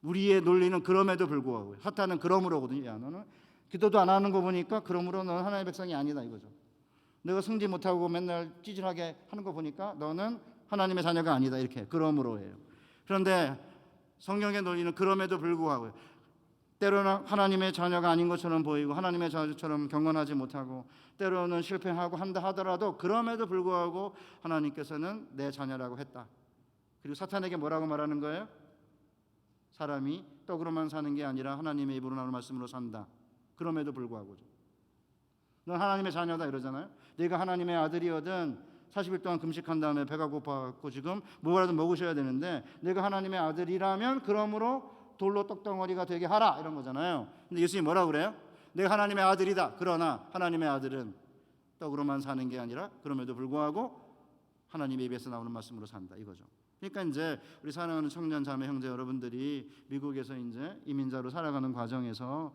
우리의 논리는 그럼에도 불구하고 해요. 사탄은 그러므로거든요. 야 너는 기도도 안 하는 거 보니까 그러므로 너는 하나님의 백성이 아니다 이거죠. 내가 승진 못하고 맨날 찌질하게 하는 거 보니까 너는 하나님의 자녀가 아니다 이렇게 그러므로 해요. 그런데 성경의 논리는 그럼에도 불구하고 때로는 하나님의 자녀가 아닌 것처럼 보이고 하나님의 자녀처럼 경건하지 못하고 때로는 실패하고 한다 하더라도 그럼에도 불구하고 하나님께서는 내 자녀라고 했다. 그리고 사탄에게 뭐라고 말하는 거예요? 사람이 떡으로만 사는 게 아니라 하나님의 입으로 나오는 말씀으로 산다. 그럼에도 불구하고죠. 넌 하나님의 자녀다 이러잖아요. 네가 하나님의 아들이거든 40일 동안 금식한 다음에 배가 고파갖고 지금 뭐라도 먹으셔야 되는데 내가 하나님의 아들이라면 그러므로 돌로 떡덩어리가 되게 하라 이런 거잖아요. 근데 예수님이 뭐라고 그래요? 내가 하나님의 아들이다. 그러나 하나님의 아들은 떡으로만 사는 게 아니라 그럼에도 불구하고 하나님의 입에서 나오는 말씀으로 산다 이거죠. 그러니까 이제 우리 사랑하는 청년 자매 형제 여러분들이 미국에서 이제 이민자로 살아가는 과정에서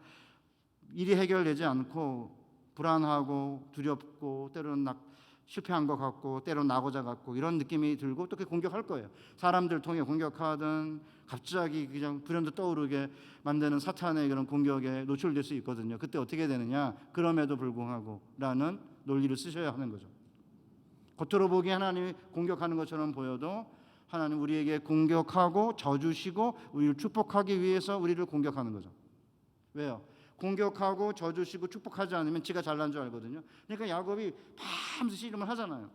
일이 해결되지 않고 불안하고 두렵고 때로는 실패한 것 같고 때로는 나고자 같고 이런 느낌이 들고 또 공격할 거예요. 사람들 통해 공격하든 갑자기 그냥 불현듯 떠오르게 만드는 사탄의 그런 공격에 노출될 수 있거든요. 그때 어떻게 되느냐? 그럼에도 불구하고 라는 논리를 쓰셔야 하는 거죠. 겉으로 보기에 하나님이 공격하는 것처럼 보여도 하나님 우리에게 공격하고 저주시고 우리를 축복하기 위해서 우리를 공격하는 거죠. 왜요? 공격하고 저주시고 축복하지 않으면 지가 잘난 줄 알거든요. 그러니까 야곱이 밤새 씨름을 하잖아요.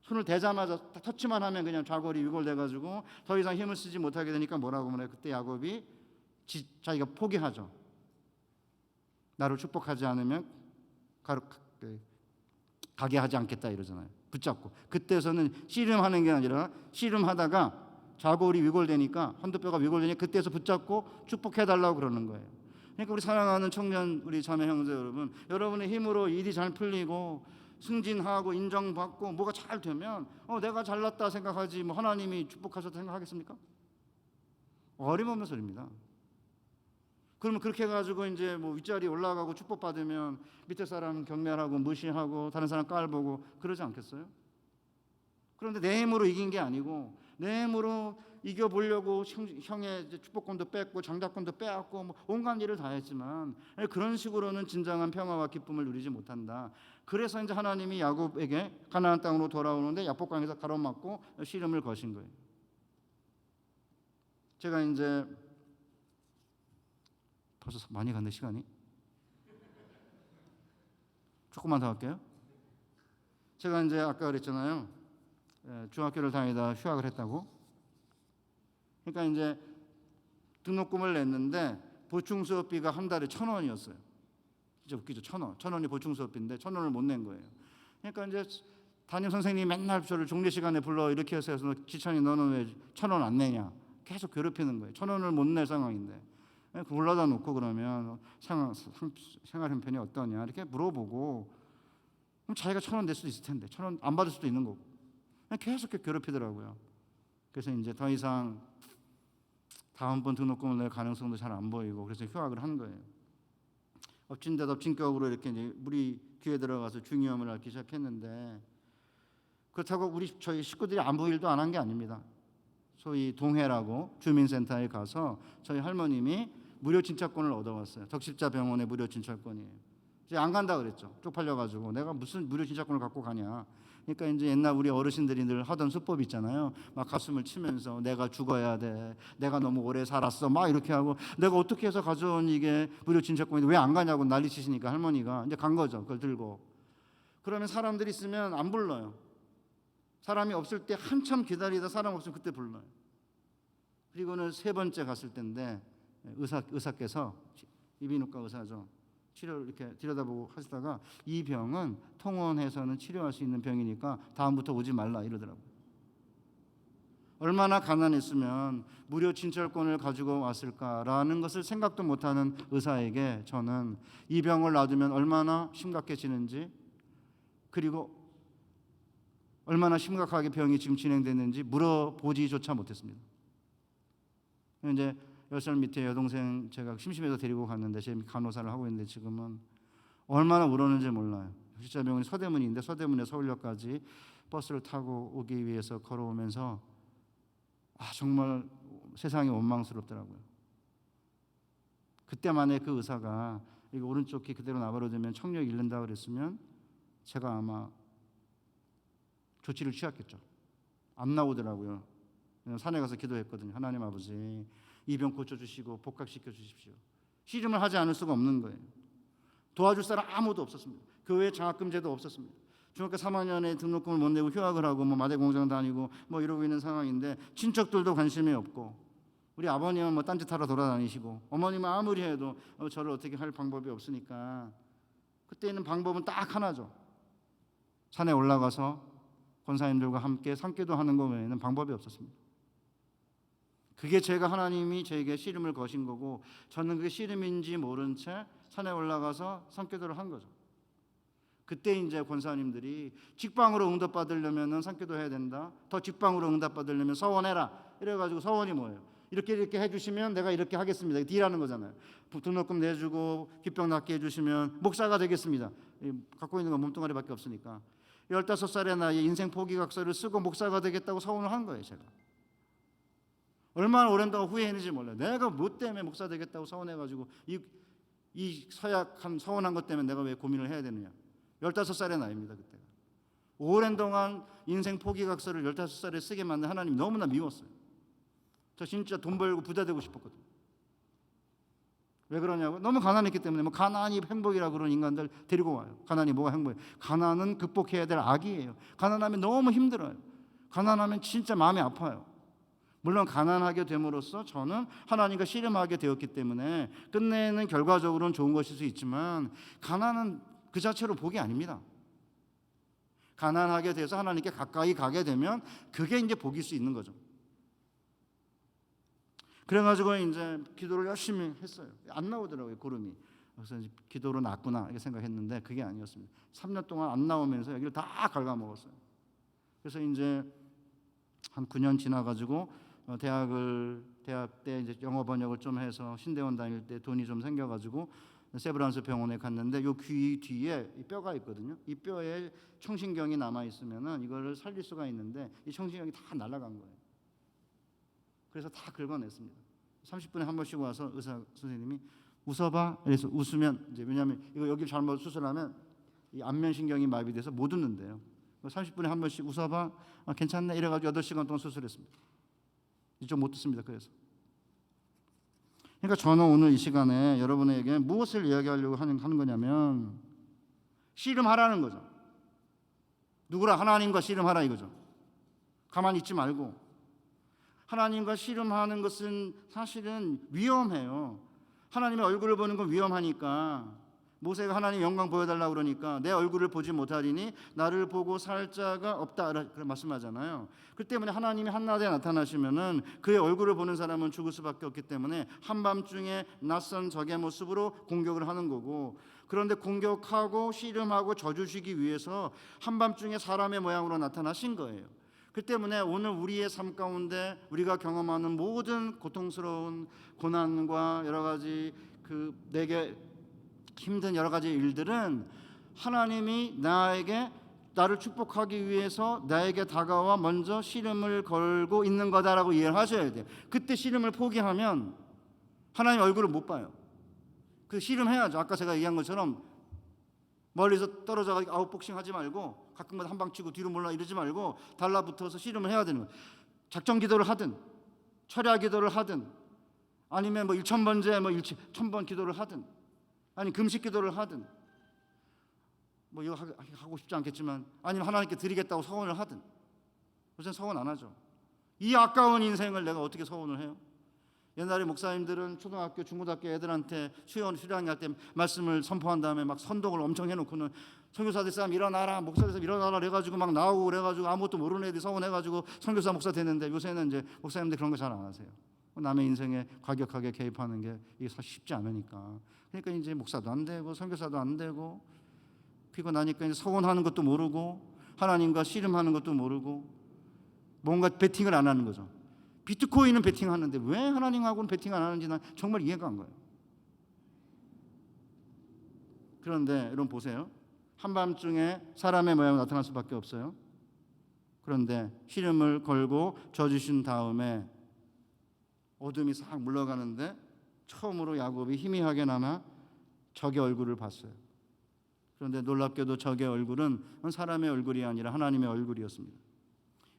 손을 대자마자 터치만 하면 그냥 좌골이 위골돼가지고 더 이상 힘을 쓰지 못하게 되니까 뭐라고 말해요? 그때 야곱이 자기가 포기하죠. 나를 축복하지 않으면 가게 하지 않겠다 이러잖아요. 붙잡고 그때서는 씨름하는 게 아니라 씨름하다가 좌골이 위골되니까 헌도뼈가 위골되니까 그때서 붙잡고 축복해달라고 그러는 거예요. 그러니까 우리 사랑하는 청년 우리 자매 형제 여러분, 여러분의 힘으로 일이 잘 풀리고 승진하고 인정받고 뭐가 잘 되면 내가 잘났다 생각하지 뭐 하나님이 축복하셨다 생각하겠습니까? 어림없는 소리입니다. 그러면 그렇게 해가지고 이제 뭐 윗자리 올라가고 축복받으면 밑에 사람 경멸하고 무시하고 다른 사람 깔보고 그러지 않겠어요? 그런데 내 힘으로 이긴 게 아니고 내 힘으로 이겨보려고 형의 이제 축복권도 뺐고 장자권도 빼앗고 뭐 온갖 일을 다 했지만 그런 식으로는 진정한 평화와 기쁨을 누리지 못한다. 그래서 이제 하나님이 야곱에게 가나안 땅으로 돌아오는데 야복강에서 가로막고 씨름을 거신 거예요. 제가 이제 벌써 많이 갔네 시간이. 조금만 더 할게요. 제가 이제 아까 그랬잖아요. 중학교를 다니다 휴학을 했다고. 그러니까 이제 등록금을 냈는데 보충 수업비가 한 달에 1,000원이었어요. 진짜 웃기죠. 1,000원. 1,000원이 보충 수업비인데 1,000원을 못 낸 거예요. 그러니까 이제 담임 선생님이 맨날 저를 종례 시간에 불러 이렇게 해서 지천이 너는 왜 1,000원 안 내냐. 계속 괴롭히는 거예요. 1,000원을 못 낼 상황인데. 불러다 놓고 그러면 생활 형편이 어떠냐 이렇게 물어보고 그럼 자기가 1,000원 낼 수도 있을 텐데 1,000원 안 받을 수도 있는 거고 계속 괴롭히더라고요. 그래서 이제 더 이상 다음번 등록금을 낼 가능성도 잘 안 보이고 그래서 휴학을 한 거예요. 엎친 데 덮친 격으로 이렇게 이제 물이 귀에 들어가서 중이염을 앓기 시작했는데 그렇다고 저희 식구들이 아무 일도 안 한 게 아닙니다. 소위 동해라고 주민센터에 가서 저희 할머님이 무료 진찰권을 얻어왔어요. 덕십자병원의 무료 진찰권이에요. 이제 안 간다 그랬죠. 쪽팔려가지고 내가 무슨 무료 진찰권을 갖고 가냐. 그러니까 이제 옛날 우리 어르신들이 늘 하던 수법 있잖아요. 막 가슴을 치면서 내가 죽어야 돼. 내가 너무 오래 살았어. 막 이렇게 하고 내가 어떻게 해서 가져온 이게 무료 진찰권인데 왜 안 가냐고 난리치시니까 할머니가 이제 간 거죠. 그걸 들고. 그러면 사람들이 있으면 안 불러요. 사람이 없을 때 한참 기다리다 사람 없으면 그때 불러요. 그리고는 3번째 갔을 때인데 의사께서 이비인후과 의사죠. 치료를 이렇게 들여다보고 하시다가 이 병은 통원해서는 치료할 수 있는 병이니까 다음부터 오지 말라 이러더라고요. 얼마나 가난했으면 무료 진찰권을 가지고 왔을까라는 것을 생각도 못하는 의사에게 저는 이 병을 놔두면 얼마나 심각해지는지 그리고 얼마나 심각하게 병이 지금 진행됐는지 물어보지조차 못했습니다. 이제 10살 밑에 여동생 제가 심심해서 데리고 갔는데 제 간호사를 하고 있는데 지금은 얼마나 울었는지 몰라요. 십자병원이 서대문인데 서대문에 서울역까지 버스를 타고 오기 위해서 걸어오면서 정말 세상이 원망스럽더라고요. 그때만에 그 의사가 이거 오른쪽 귀 그대로 나버려두면 청력 잃는다 그랬으면 제가 아마 조치를 취했겠죠. 안 나오더라고요. 산에 가서 기도했거든요. 하나님 아버지 이 병 고쳐주시고 복각시켜 주십시오. 씨름을 하지 않을 수가 없는 거예요. 도와줄 사람 아무도 없었습니다. 교회 장학금제도 없었습니다. 중학교 3학년에 등록금을 못 내고 휴학을 하고 뭐 마대 공장 다니고 뭐 이러고 있는 상황인데 친척들도 관심이 없고 우리 아버님은 뭐 딴짓하러 돌아다니시고 어머님은 아무리 해도 저를 어떻게 할 방법이 없으니까 그때 있는 방법은 딱 하나죠. 산에 올라가서 권사님들과 함께 산기도 하는 것 외에는 방법이 없었습니다. 그게 제가 하나님이 저에게 씨름을 거신 거고 저는 그게 씨름인지 모른 채 산에 올라가서 산기도를 한 거죠. 그때 이제 권사님들이 직방으로 응답받으려면 산기도 해야 된다. 더 직방으로 응답받으려면 서원해라. 이래가지고 서원이 뭐예요? 이렇게 해주시면 내가 이렇게 하겠습니다. 딜하는 거잖아요. 등록금 내주고 기병 낫게 해주시면 목사가 되겠습니다. 갖고 있는 건 몸뚱아리밖에 없으니까 15살의 나이에 인생 포기각서를 쓰고 목사가 되겠다고 서원을 한 거예요. 제가 얼마나 오랜 동안 후회했는지 몰라요. 내가 뭐 때문에 목사 되겠다고 서원해가지고 이 서약한 서원한 것 때문에 내가 왜 고민을 해야 되느냐. 15살의 나이입니다. 그때가. 오랜 동안 인생 포기각서를 15살에 쓰게 만든 하나님이 너무나 미웠어요. 저 진짜 돈 벌고 부자 되고 싶었거든요. 왜 그러냐고? 너무 가난했기 때문에. 뭐 가난이 행복이라고 그런 인간들 데리고 와요. 가난이 뭐가 행복이에요? 가난은 극복해야 될 악이에요. 가난하면 너무 힘들어요. 가난하면 진짜 마음이 아파요. 물론 가난하게 됨으로써 저는 하나님과 씨름하게 되었기 때문에 끝내는 결과적으로는 좋은 것일 수 있지만 가난은 그 자체로 복이 아닙니다. 가난하게 돼서 하나님께 가까이 가게 되면 그게 이제 복일 수 있는 거죠. 그래가지고 이제 기도를 열심히 했어요. 안 나오더라고요, 구름이. 그래서 이제 기도로 났구나 이렇게 생각했는데 그게 아니었습니다. 3년 동안 안 나오면서 여기를 다 갉아먹었어요. 그래서 이제 한 9년 지나가지고 대학 때 이제 영어 번역을 좀 해서 신대원 다닐 때 돈이 좀 생겨가지고 세브란스 병원에 갔는데 요 귀 뒤에 이 뼈가 있거든요. 이 뼈에 청신경이 남아 있으면은 이거를 살릴 수가 있는데 이 청신경이 다 날아간 거예요. 그래서 다 긁어냈습니다. 30분에 한 번씩 와서 의사 선생님이 웃어봐. 그래서 웃으면 이제 왜냐하면 이거 여기 잘못 수술하면 이 안면신경이 마비돼서 못 웃는데요. 30분에 한 번씩 웃어봐. 아, 괜찮네. 이래가지고 8시간 동안 수술했습니다. 이쪽 못 듣습니다. 그래서 그러니까 저는 오늘 이 시간에 여러분에게 무엇을 이야기하려고 하는 거냐면 씨름하라는 거죠. 누구랑? 하나님과 씨름하라 이거죠. 가만히 있지 말고 하나님과 씨름하는 것은 사실은 위험해요. 하나님의 얼굴을 보는 건 위험하니까 모세가 하나님 영광 보여달라고 그러니까 내 얼굴을 보지 못하리니 나를 보고 살 자가 없다 그런 말씀하잖아요. 그 때문에 하나님이 한낮에 나타나시면은 그의 얼굴을 보는 사람은 죽을 수밖에 없기 때문에 한밤중에 낯선 적의 모습으로 공격을 하는 거고, 그런데 공격하고 씨름하고 저주시기 위해서 한밤중에 사람의 모양으로 나타나신 거예요. 그 때문에 오늘 우리의 삶 가운데 우리가 경험하는 모든 고통스러운 고난과 여러 가지 내게 힘든 여러 가지 일들은 하나님이 나를 축복하기 위해서 나에게 다가와 먼저 씨름을 걸고 있는 거다라고 이해를 하셔야 돼요. 그때 씨름을 포기하면 하나님 얼굴을 못 봐요. 그 씨름해야죠. 아까 제가 얘기한 것처럼 멀리서 떨어져 아웃복싱 하지 말고 가끔마다 한 방 치고 뒤로 몰라 이러지 말고 달라붙어서 씨름을 해야 되는 거예요. 작전 기도를 하든 철야 기도를 하든 아니면 1000번째 1000번 기도를 하든 아니 금식 기도를 하든 이거 하고 싶지 않겠지만 아니면 하나님께 드리겠다고 서원을 하든. 요새는 서원 안 하죠. 이 아까운 인생을 내가 어떻게 서원을 해요? 옛날에 목사님들은 초등학교 중고등학교 애들한테 수련할 때 말씀을 선포한 다음에 막 선독을 엄청 해놓고는 선교사들 사람 일어나라, 목사들 사람 일어나라 그래가지고 막 나오고 그래가지고 아무것도 모르는 애들이 서원해가지고 선교사 목사 됐는데, 요새는 이제 목사님들 그런 거 잘 안 하세요. 남의 인생에 과격하게 개입하는 게 이게 사실 쉽지 않으니까. 그러니까 이제 목사도 안 되고 선교사도 안 되고, 그리고 나니까 이제 서원하는 것도 모르고 하나님과 씨름하는 것도 모르고 뭔가 베팅을 안 하는 거죠. 비트코인은 베팅하는데 왜 하나님하고는 베팅 안 하는지 난 정말 이해가 안 가요. 그런데 여러분 보세요. 한밤중에 사람의 모양으로 나타날 수밖에 없어요. 그런데 씨름을 걸고 져주신 다음에 어둠이 싹 물러가는데 처음으로 야곱이 희미하게 남아 적의 얼굴을 봤어요. 그런데 놀랍게도 적의 얼굴은 사람의 얼굴이 아니라 하나님의 얼굴이었습니다.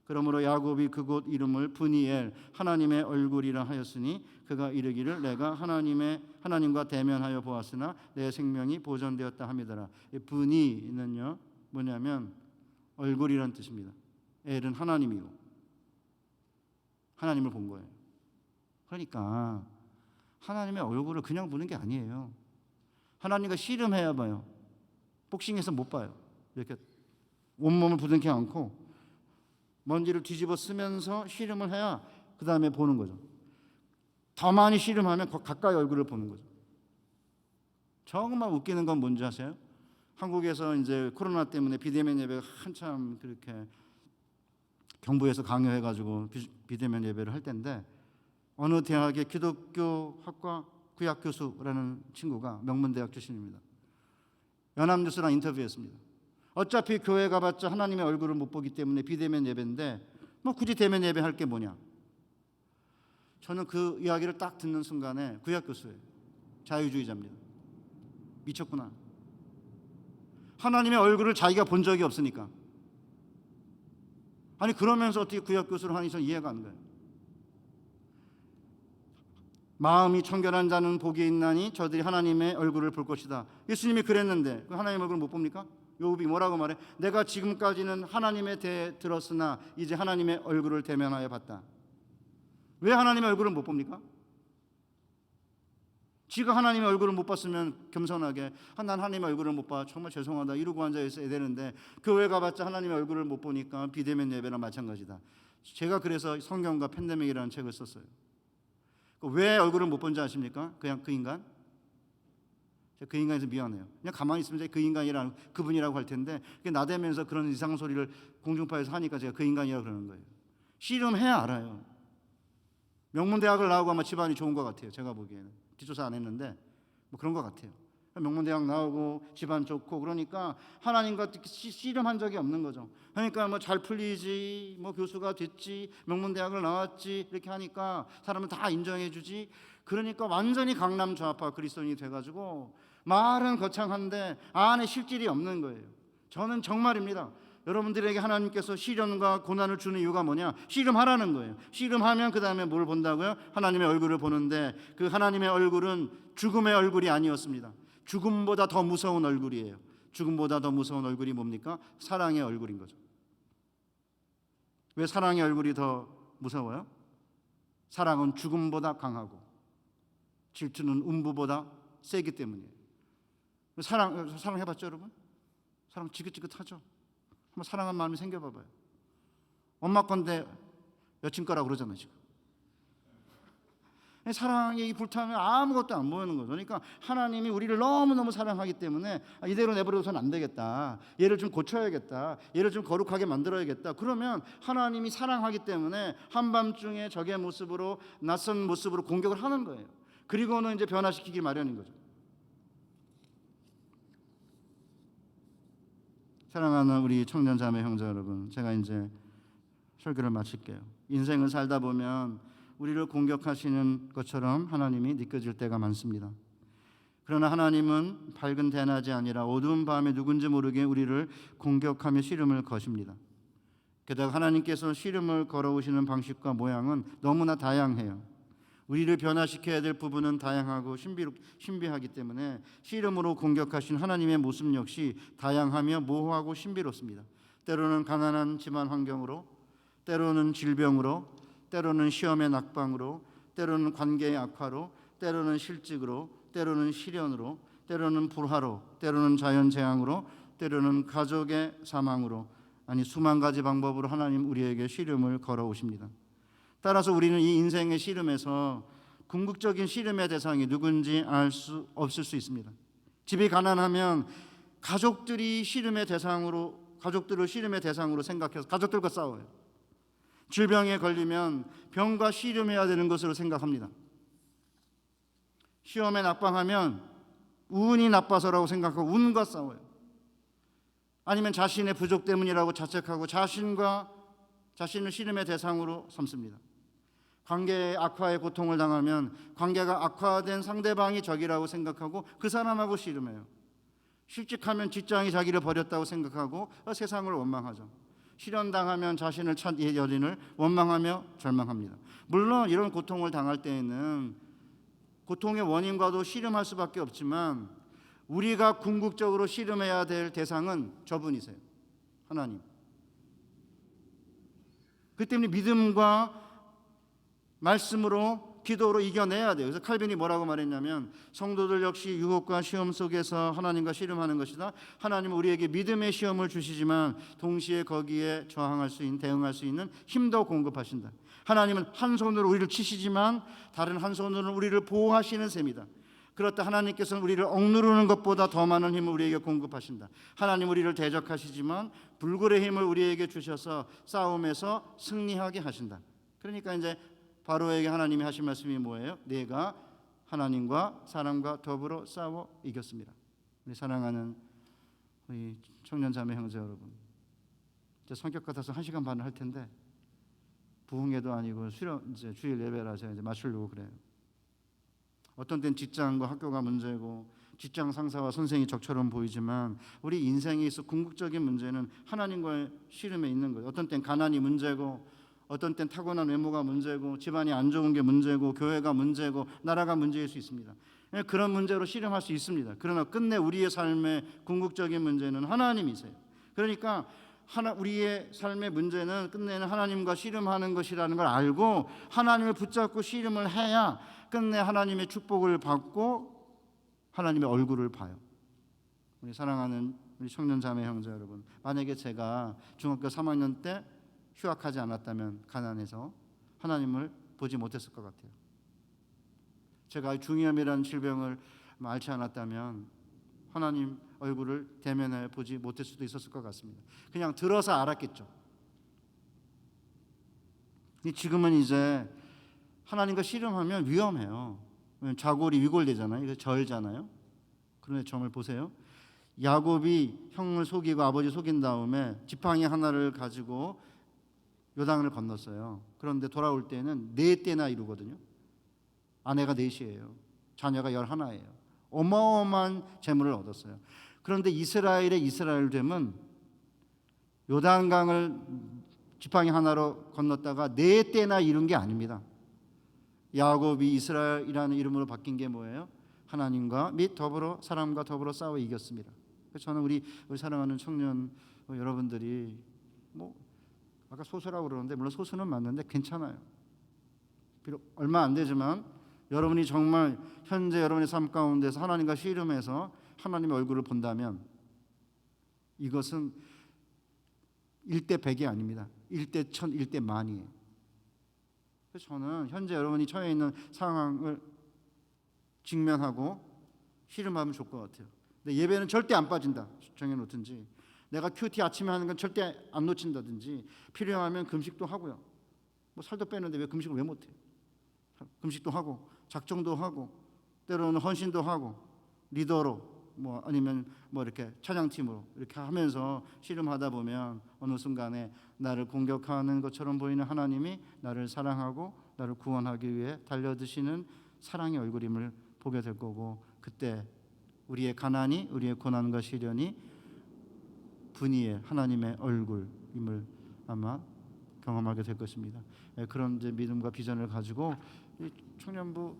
그러므로 야곱이 그곳 이름을 브니엘 하나님의 얼굴이라 하였으니 그가 이르기를 내가 하나님과 대면하여 보았으나 내 생명이 보존되었다 함이더라. 브니는요 뭐냐면 얼굴이란 뜻입니다. 엘은 하나님이고 하나님을 본 거예요. 그러니까 하나님의 얼굴을 그냥 보는 게 아니에요. 하나님과 씨름해야 봐요. 복싱에서 못 봐요. 이렇게 온몸을 부둥켜 안고 먼지를 뒤집어 쓰면서 씨름을 해야 그 다음에 보는 거죠. 더 많이 씨름하면 가까이 얼굴을 보는 거죠. 정말 웃기는 건 뭔지 아세요? 한국에서 이제 코로나 때문에 비대면 예배가 한참 그렇게 경부에서 강요해가지고 비대면 예배를 할 때인데 어느 대학의 기독교 학과 구약 교수라는 친구가 명문대학 출신입니다. 연합뉴스랑 인터뷰했습니다. 어차피 교회 가봤자 하나님의 얼굴을 못 보기 때문에 비대면 예배인데 굳이 대면 예배 할 게 뭐냐. 저는 그 이야기를 딱 듣는 순간에 구약 교수예요. 자유주의자입니다. 미쳤구나. 하나님의 얼굴을 자기가 본 적이 없으니까. 아니 그러면서 어떻게 구약 교수를 하니 저는 이해가 안 가요. 마음이 청결한 자는 복이 있나니 저들이 하나님의 얼굴을 볼 것이다. 예수님이 그랬는데 하나님의 얼굴을 못 봅니까? 요업이 뭐라고 말해? 내가 지금까지는 하나님의 대에 들었으나 이제 하나님의 얼굴을 대면하여 봤다. 왜 하나님의 얼굴을 못 봅니까? 지가 하나님의 얼굴을 못 봤으면 겸손하게 난 하나님의 얼굴을 못 봐, 정말 죄송하다 이러고 앉아 있어야 되는데 교회 가봤자 하나님의 얼굴을 못 보니까 비대면 예배랑 마찬가지다. 제가 그래서 성경과 팬데믹이라는 책을 썼어요. 왜 얼굴을 못 본지 아십니까? 그냥 그 인간? 그 인간에서 미안해요. 그냥 가만히 있으면 그 인간이라는 그분이라고 할 텐데 나대면서 그런 이상 소리를 공중파에서 하니까 제가 그 인간이라고 그러는 거예요. 씨름해야 알아요. 명문대학을 나오고 아마 집안이 좋은 것 같아요. 제가 보기에는 뒷조사 안 했는데 그런 것 같아요. 명문대학 나오고 집안 좋고 그러니까 하나님과 씨름한 적이 없는 거죠. 그러니까 뭐 잘 풀리지, 뭐 교수가 됐지, 명문대학을 나왔지 이렇게 하니까 사람은 다 인정해주지. 그러니까 완전히 강남 좌파 그리스도인이 돼가지고 말은 거창한데 안에 실질이 없는 거예요. 저는 정말입니다. 여러분들에게 하나님께서 시련과 고난을 주는 이유가 뭐냐? 씨름하라는 거예요. 씨름하면 그 다음에 뭘 본다고요? 하나님의 얼굴을 보는데 그 하나님의 얼굴은 죽음의 얼굴이 아니었습니다. 죽음보다 더 무서운 얼굴이에요. 죽음보다 더 무서운 얼굴이 뭡니까? 사랑의 얼굴인 거죠. 왜 사랑의 얼굴이 더 무서워요? 사랑은 죽음보다 강하고 질투는 음부보다 세기 때문이에요. 사랑해봤죠 여러분? 사랑 지긋지긋하죠. 한번 사랑한 마음이 생겨봐봐요. 엄마 건데 여친 거라고 그러잖아요 지금. 사랑이 불타면 아무것도 안 보이는 거죠. 그러니까 하나님이 우리를 너무너무 사랑하기 때문에 이대로 내버려둬서는 안 되겠다. 얘를 좀 고쳐야겠다. 얘를 좀 거룩하게 만들어야겠다. 그러면 하나님이 사랑하기 때문에 한밤중에 적의 모습으로 낯선 모습으로 공격을 하는 거예요. 그리고는 이제 변화시키기 마련인 거죠. 사랑하는 우리 청년 자매 형제 여러분, 제가 이제 설교를 마칠게요. 인생을 살다 보면 우리를 공격하시는 것처럼 하나님이 느껴질 때가 많습니다. 그러나 하나님은 밝은 대낮이 아니라 어두운 밤에 누군지 모르게 우리를 공격하며 씨름을 거십니다. 게다가 하나님께서 씨름을 걸어오시는 방식과 모양은 너무나 다양해요. 우리를 변화시켜야 될 부분은 다양하고 신비하기 때문에 씨름으로 공격하신 하나님의 모습 역시 다양하며 모호하고 신비롭습니다. 때로는 가난한 집안 환경으로, 때로는 질병으로, 때로는 시험의 낙방으로, 때로는 관계의 악화로, 때로는 실직으로, 때로는 시련으로, 때로는 불화로, 때로는 자연재앙으로, 때로는 가족의 사망으로, 아니 수만 가지 방법으로 하나님 우리에게 씨름을 걸어오십니다. 따라서 우리는 이 인생의 씨름에서 궁극적인 씨름의 대상이 누군지 알 수 없을 수 있습니다. 집이 가난하면 가족들을 씨름의 대상으로 생각해서 가족들과 싸워요. 질병에 걸리면 병과 씨름해야 되는 것으로 생각합니다. 시험에 낙방하면 운이 나빠서라고 생각하고 운과 싸워요. 아니면 자신의 부족 때문이라고 자책하고 자신을 씨름의 대상으로 삼습니다. 관계의 악화에 고통을 당하면 관계가 악화된 상대방이 적이라고 생각하고 그 사람하고 씨름해요. 실직하면 직장이 자기를 버렸다고 생각하고 세상을 원망하죠. 실현당하면 자신을 찾 여인을 원망하며 절망합니다. 물론 이런 고통을 당할 때에는 고통의 원인과도 씨름할 수밖에 없지만 우리가 궁극적으로 씨름해야 될 대상은 저분이세요. 하나님. 그 때문에 믿음과 말씀으로 기도로 이겨내야 돼요. 그래서 칼빈이 뭐라고 말했냐면 성도들 역시 유혹과 시험 속에서 하나님과 씨름하는 것이다. 하나님은 우리에게 믿음의 시험을 주시지만 동시에 거기에 대응할 수 있는 힘도 공급하신다. 하나님은 한 손으로 우리를 치시지만 다른 한 손으로는 우리를 보호하시는 셈이다. 그렇다 하나님께서는 우리를 억누르는 것보다 더 많은 힘을 우리에게 공급하신다. 하나님 우리를 대적하시지만 불굴의 힘을 우리에게 주셔서 싸움에서 승리하게 하신다. 그러니까 이제 바로에게 하나님이 하신 말씀이 뭐예요? 내가 하나님과 사람과 더불어 싸워 이겼습니다. 우리 사랑하는 우리 청년 자매 형제 여러분, 이제 성격 같아서 1시간 반을 할 텐데 부흥회도 아니고 이제 주일 예배라 제가 이제 맞추려고 그래요. 어떤 때는 직장과 학교가 문제고 직장 상사와 선생이 적처럼 보이지만 우리 인생에 있어 궁극적인 문제는 하나님과의 씨름에 있는 거예요. 어떤 때는 가난이 문제고 어떤 땐 타고난 외모가 문제고 집안이 안 좋은 게 문제고 교회가 문제고 나라가 문제일 수 있습니다. 그런 문제로 씨름할 수 있습니다. 그러나 끝내 우리의 삶의 궁극적인 문제는 하나님이세요. 그러니까 우리의 삶의 문제는 끝내는 하나님과 씨름하는 것이라는 걸 알고 하나님을 붙잡고 씨름을 해야 끝내 하나님의 축복을 받고 하나님의 얼굴을 봐요. 우리 사랑하는 우리 청년 자매 형제 여러분, 만약에 제가 중학교 3학년 때 휴학하지 않았다면 가난해서 하나님을 보지 못했을 것 같아요. 제가 중이염이라는 질병을 앓지 않았다면 하나님 얼굴을 대면해 보지 못할 수도 있었을 것 같습니다. 그냥 들어서 알았겠죠. 지금은 이제 하나님과 씨름하면 위험해요. 좌골이 위골되잖아요. 이거 절잖아요. 그런데 점을 보세요. 야곱이 형을 속이고 아버지 속인 다음에 지팡이 하나를 가지고 요단을 건넜어요. 그런데 돌아올 때는 4때나 이루거든요. 아내가 4이에요. 자녀가 11이에요. 어마어마한 재물을 얻었어요. 그런데 이스라엘의 이스라엘됨은 요단강을 지팡이 하나로 건넜다가 4때나 이룬 게 아닙니다. 야곱이 이스라엘이라는 이름으로 바뀐 게 뭐예요? 하나님과 및 더불어 사람과 더불어 싸워 이겼습니다. 그래서 저는 우리 사랑하는 청년 여러분들이 뭐 아까 소수라고 그러는데 물론 소수는 맞는데 괜찮아요. 비록 얼마 안 되지만 여러분이 정말 현재 여러분의 삶 가운데서 하나님과 씨름해서 하나님의 얼굴을 본다면 이것은 1대 100이 아닙니다. 1대 1000, 1대 만이에요. 그래서 저는 현재 여러분이 처해 있는 상황을 직면하고 씨름하면 좋을 것 같아요. 근데 예배는 절대 안 빠진다 정해놓든지, 내가 큐티 아침에 하는 건 절대 안 놓친다든지, 필요하면 금식도 하고요. 뭐 살도 빼는데 왜 금식을 왜 못해요? 금식도 하고 작정도 하고 때로는 헌신도 하고 리더로 뭐 아니면 뭐 이렇게 찬양팀으로 이렇게 하면서 씨름하다 보면 어느 순간에 나를 공격하는 것처럼 보이는 하나님이 나를 사랑하고 나를 구원하기 위해 달려드시는 사랑의 얼굴임을 보게 될 거고, 그때 우리의 가난이, 우리의 고난과 시련이 분이의 하나님의 얼굴임을 아마 경험하게 될 것입니다. 그런 이제 믿음과 비전을 가지고 이 청년부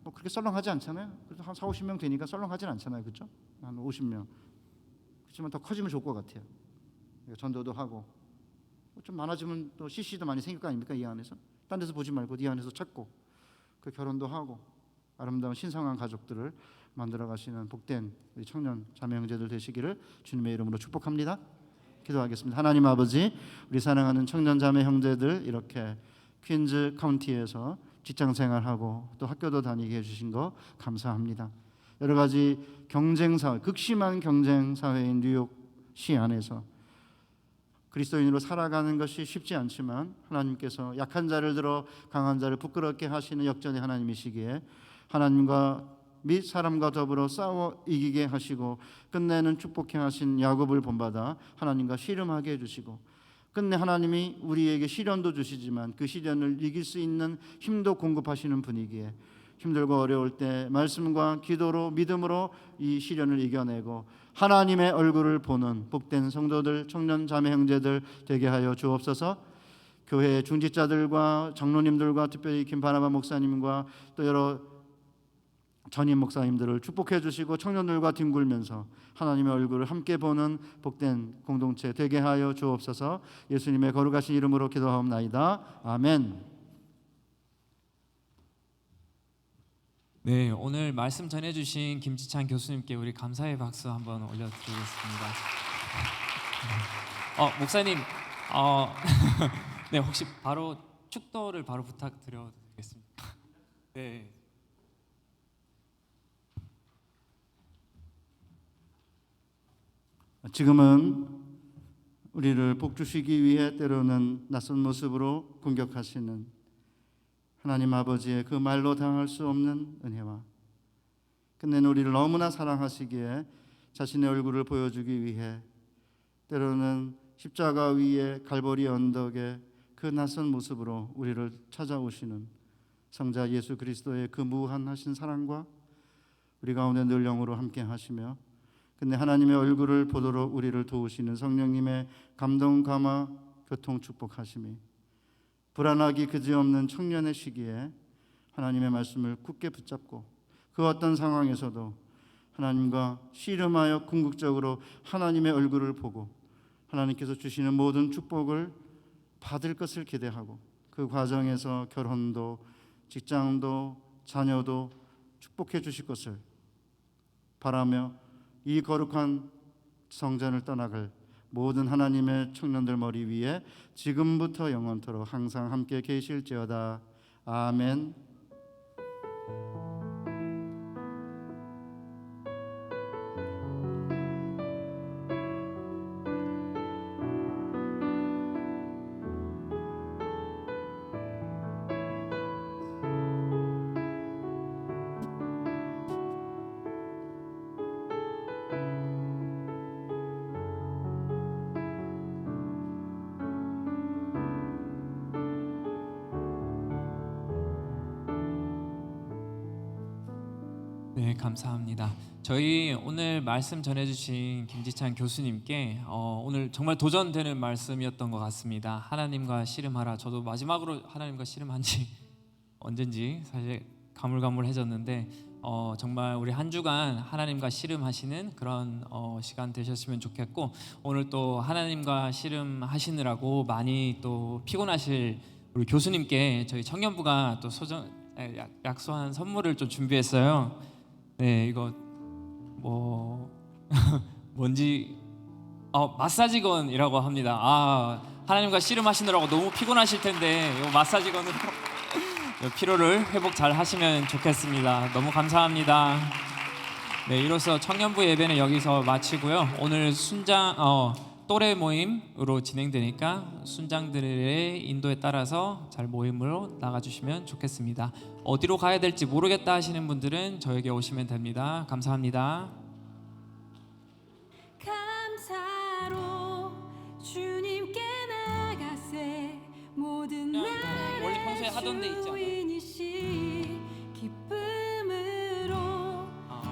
뭐 그렇게 썰렁하지 않잖아요. 그래서 한 4, 50명 되니까 썰렁하진 않잖아요. 그렇죠? 한 50명. 그렇지만 더 커지면 좋을 것 같아요. 전도도 하고 좀 많아지면 또 CC도 많이 생길 거 아닙니까? 이 안에서. 딴 데서 보지 말고 이 안에서 찾고 그 결혼도 하고 아름다운 신성한 가족들을 만들어 가시는 복된 우리 청년 자매 형제들 되시기를 주님의 이름으로 축복합니다. 기도하겠습니다. 하나님 아버지, 우리 사랑하는 청년 자매 형제들 이렇게 퀸즈 카운티에서 직장 생활하고 또 학교도 다니게 해주신 거 감사합니다. 여러 가지 경쟁 사회, 극심한 경쟁 사회인 뉴욕시 안에서 그리스도인으로 살아가는 것이 쉽지 않지만 하나님께서 약한 자를 들어 강한 자를 부끄럽게 하시는 역전의 하나님이시기에 하나님과 및 사람과 더불어 싸워 이기게 하시고 끝내는 축복해 하신 야곱을 본받아 하나님과 씨름하게 해주시고, 끝내 하나님이 우리에게 시련도 주시지만 그 시련을 이길 수 있는 힘도 공급하시는 분이기에 힘들고 어려울 때 말씀과 기도로 믿음으로 이 시련을 이겨내고 하나님의 얼굴을 보는 복된 성도들, 청년 자매 형제들 되게 하여 주옵소서. 교회 중직자들과 장로님들과 특별히 김바나바 목사님과 또 여러 전임 목사님들을 축복해 주시고 청년들과 뒹굴면서 하나님의 얼굴을 함께 보는 복된 공동체 되게 하여 주옵소서. 예수님의 거룩하신 이름으로 기도하옵나이다. 아멘.
네, 오늘 말씀 전해주신 김지찬 교수님께 우리 감사의 박수 한번 올려드리겠습니다. 목사님, 네, 혹시 바로 축도를 바로 부탁드려도 되겠습니까? 네.
지금은 우리를 복주시기 위해 때로는 낯선 모습으로 공격하시는 하나님 아버지의 그 말로 당할 수 없는 은혜와 끝내는 우리를 너무나 사랑하시기에 자신의 얼굴을 보여주기 위해 때로는 십자가 위에 갈보리 언덕에 그 낯선 모습으로 우리를 찾아오시는 성자 예수 그리스도의 그 무한하신 사랑과 우리 가운데 늘 영으로 함께 하시며 근데 하나님의 얼굴을 보도록 우리를 도우시는 성령님의 감동, 감화, 교통 축복하심이 불안하기 그지없는 청년의 시기에 하나님의 말씀을 굳게 붙잡고 그 어떤 상황에서도 하나님과 씨름하여 궁극적으로 하나님의 얼굴을 보고 하나님께서 주시는 모든 축복을 받을 것을 기대하고 그 과정에서 결혼도 직장도 자녀도 축복해 주실 것을 바라며 이 거룩한 성전을 떠나갈 모든 하나님의 청년들 머리 위에 지금부터 영원토록 항상 함께 계실지어다. 아멘.
네, 감사합니다. 저희 오늘 말씀 전해주신 김지찬 교수님께 오늘 정말 도전되는 말씀이었던 것 같습니다. 하나님과 씨름하라. 저도 마지막으로 하나님과 씨름한지 언젠지 사실 가물가물해졌는데 정말 우리 한 주간 하나님과 씨름하시는 그런 시간 되셨으면 좋겠고, 오늘 또 하나님과 씨름하시느라고 많이 또 피곤하실 우리 교수님께 저희 청년부가 또 약속한 선물을 좀 준비했어요. 네, 이거 뭔지 마사지건이라고 합니다. 하나님과 씨름하시느라고 너무 피곤하실 텐데 이 마사지건으로 피로를 회복 잘 하시면 좋겠습니다. 너무 감사합니다. 네, 이로써 청년부 예배는 여기서 마치고요. 오늘 순장 또래 모임으로 진행되니까 순장들의 인도에 따라서 잘 모임으로 나가주시면 좋겠습니다. 어디로 가야 될지 모르겠다 하시는 분들은 저에게 오시면 됩니다. 감사합니다.
감사로 주님께 나가세 모든 나라의
원래 평소에 하던 데 있잖아.
주인이시 기쁨으로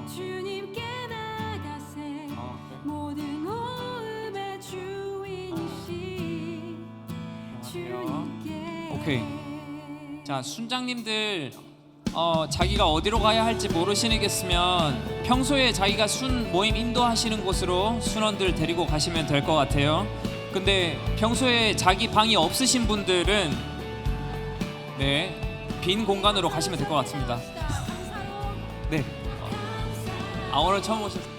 주님께 나가세 모든 호흡의 주인이시 주님께.
오케이. 자, 순장님들 자기가 어디로 가야 할지 모르시겠으면 평소에 자기가 순 모임 인도하시는 곳으로 순원들 데리고 가시면 될 것 같아요. 근데 평소에 자기 방이 없으신 분들은 빈 공간으로 가시면 될 것 같습니다. 네. 오늘 처음 오셨어요.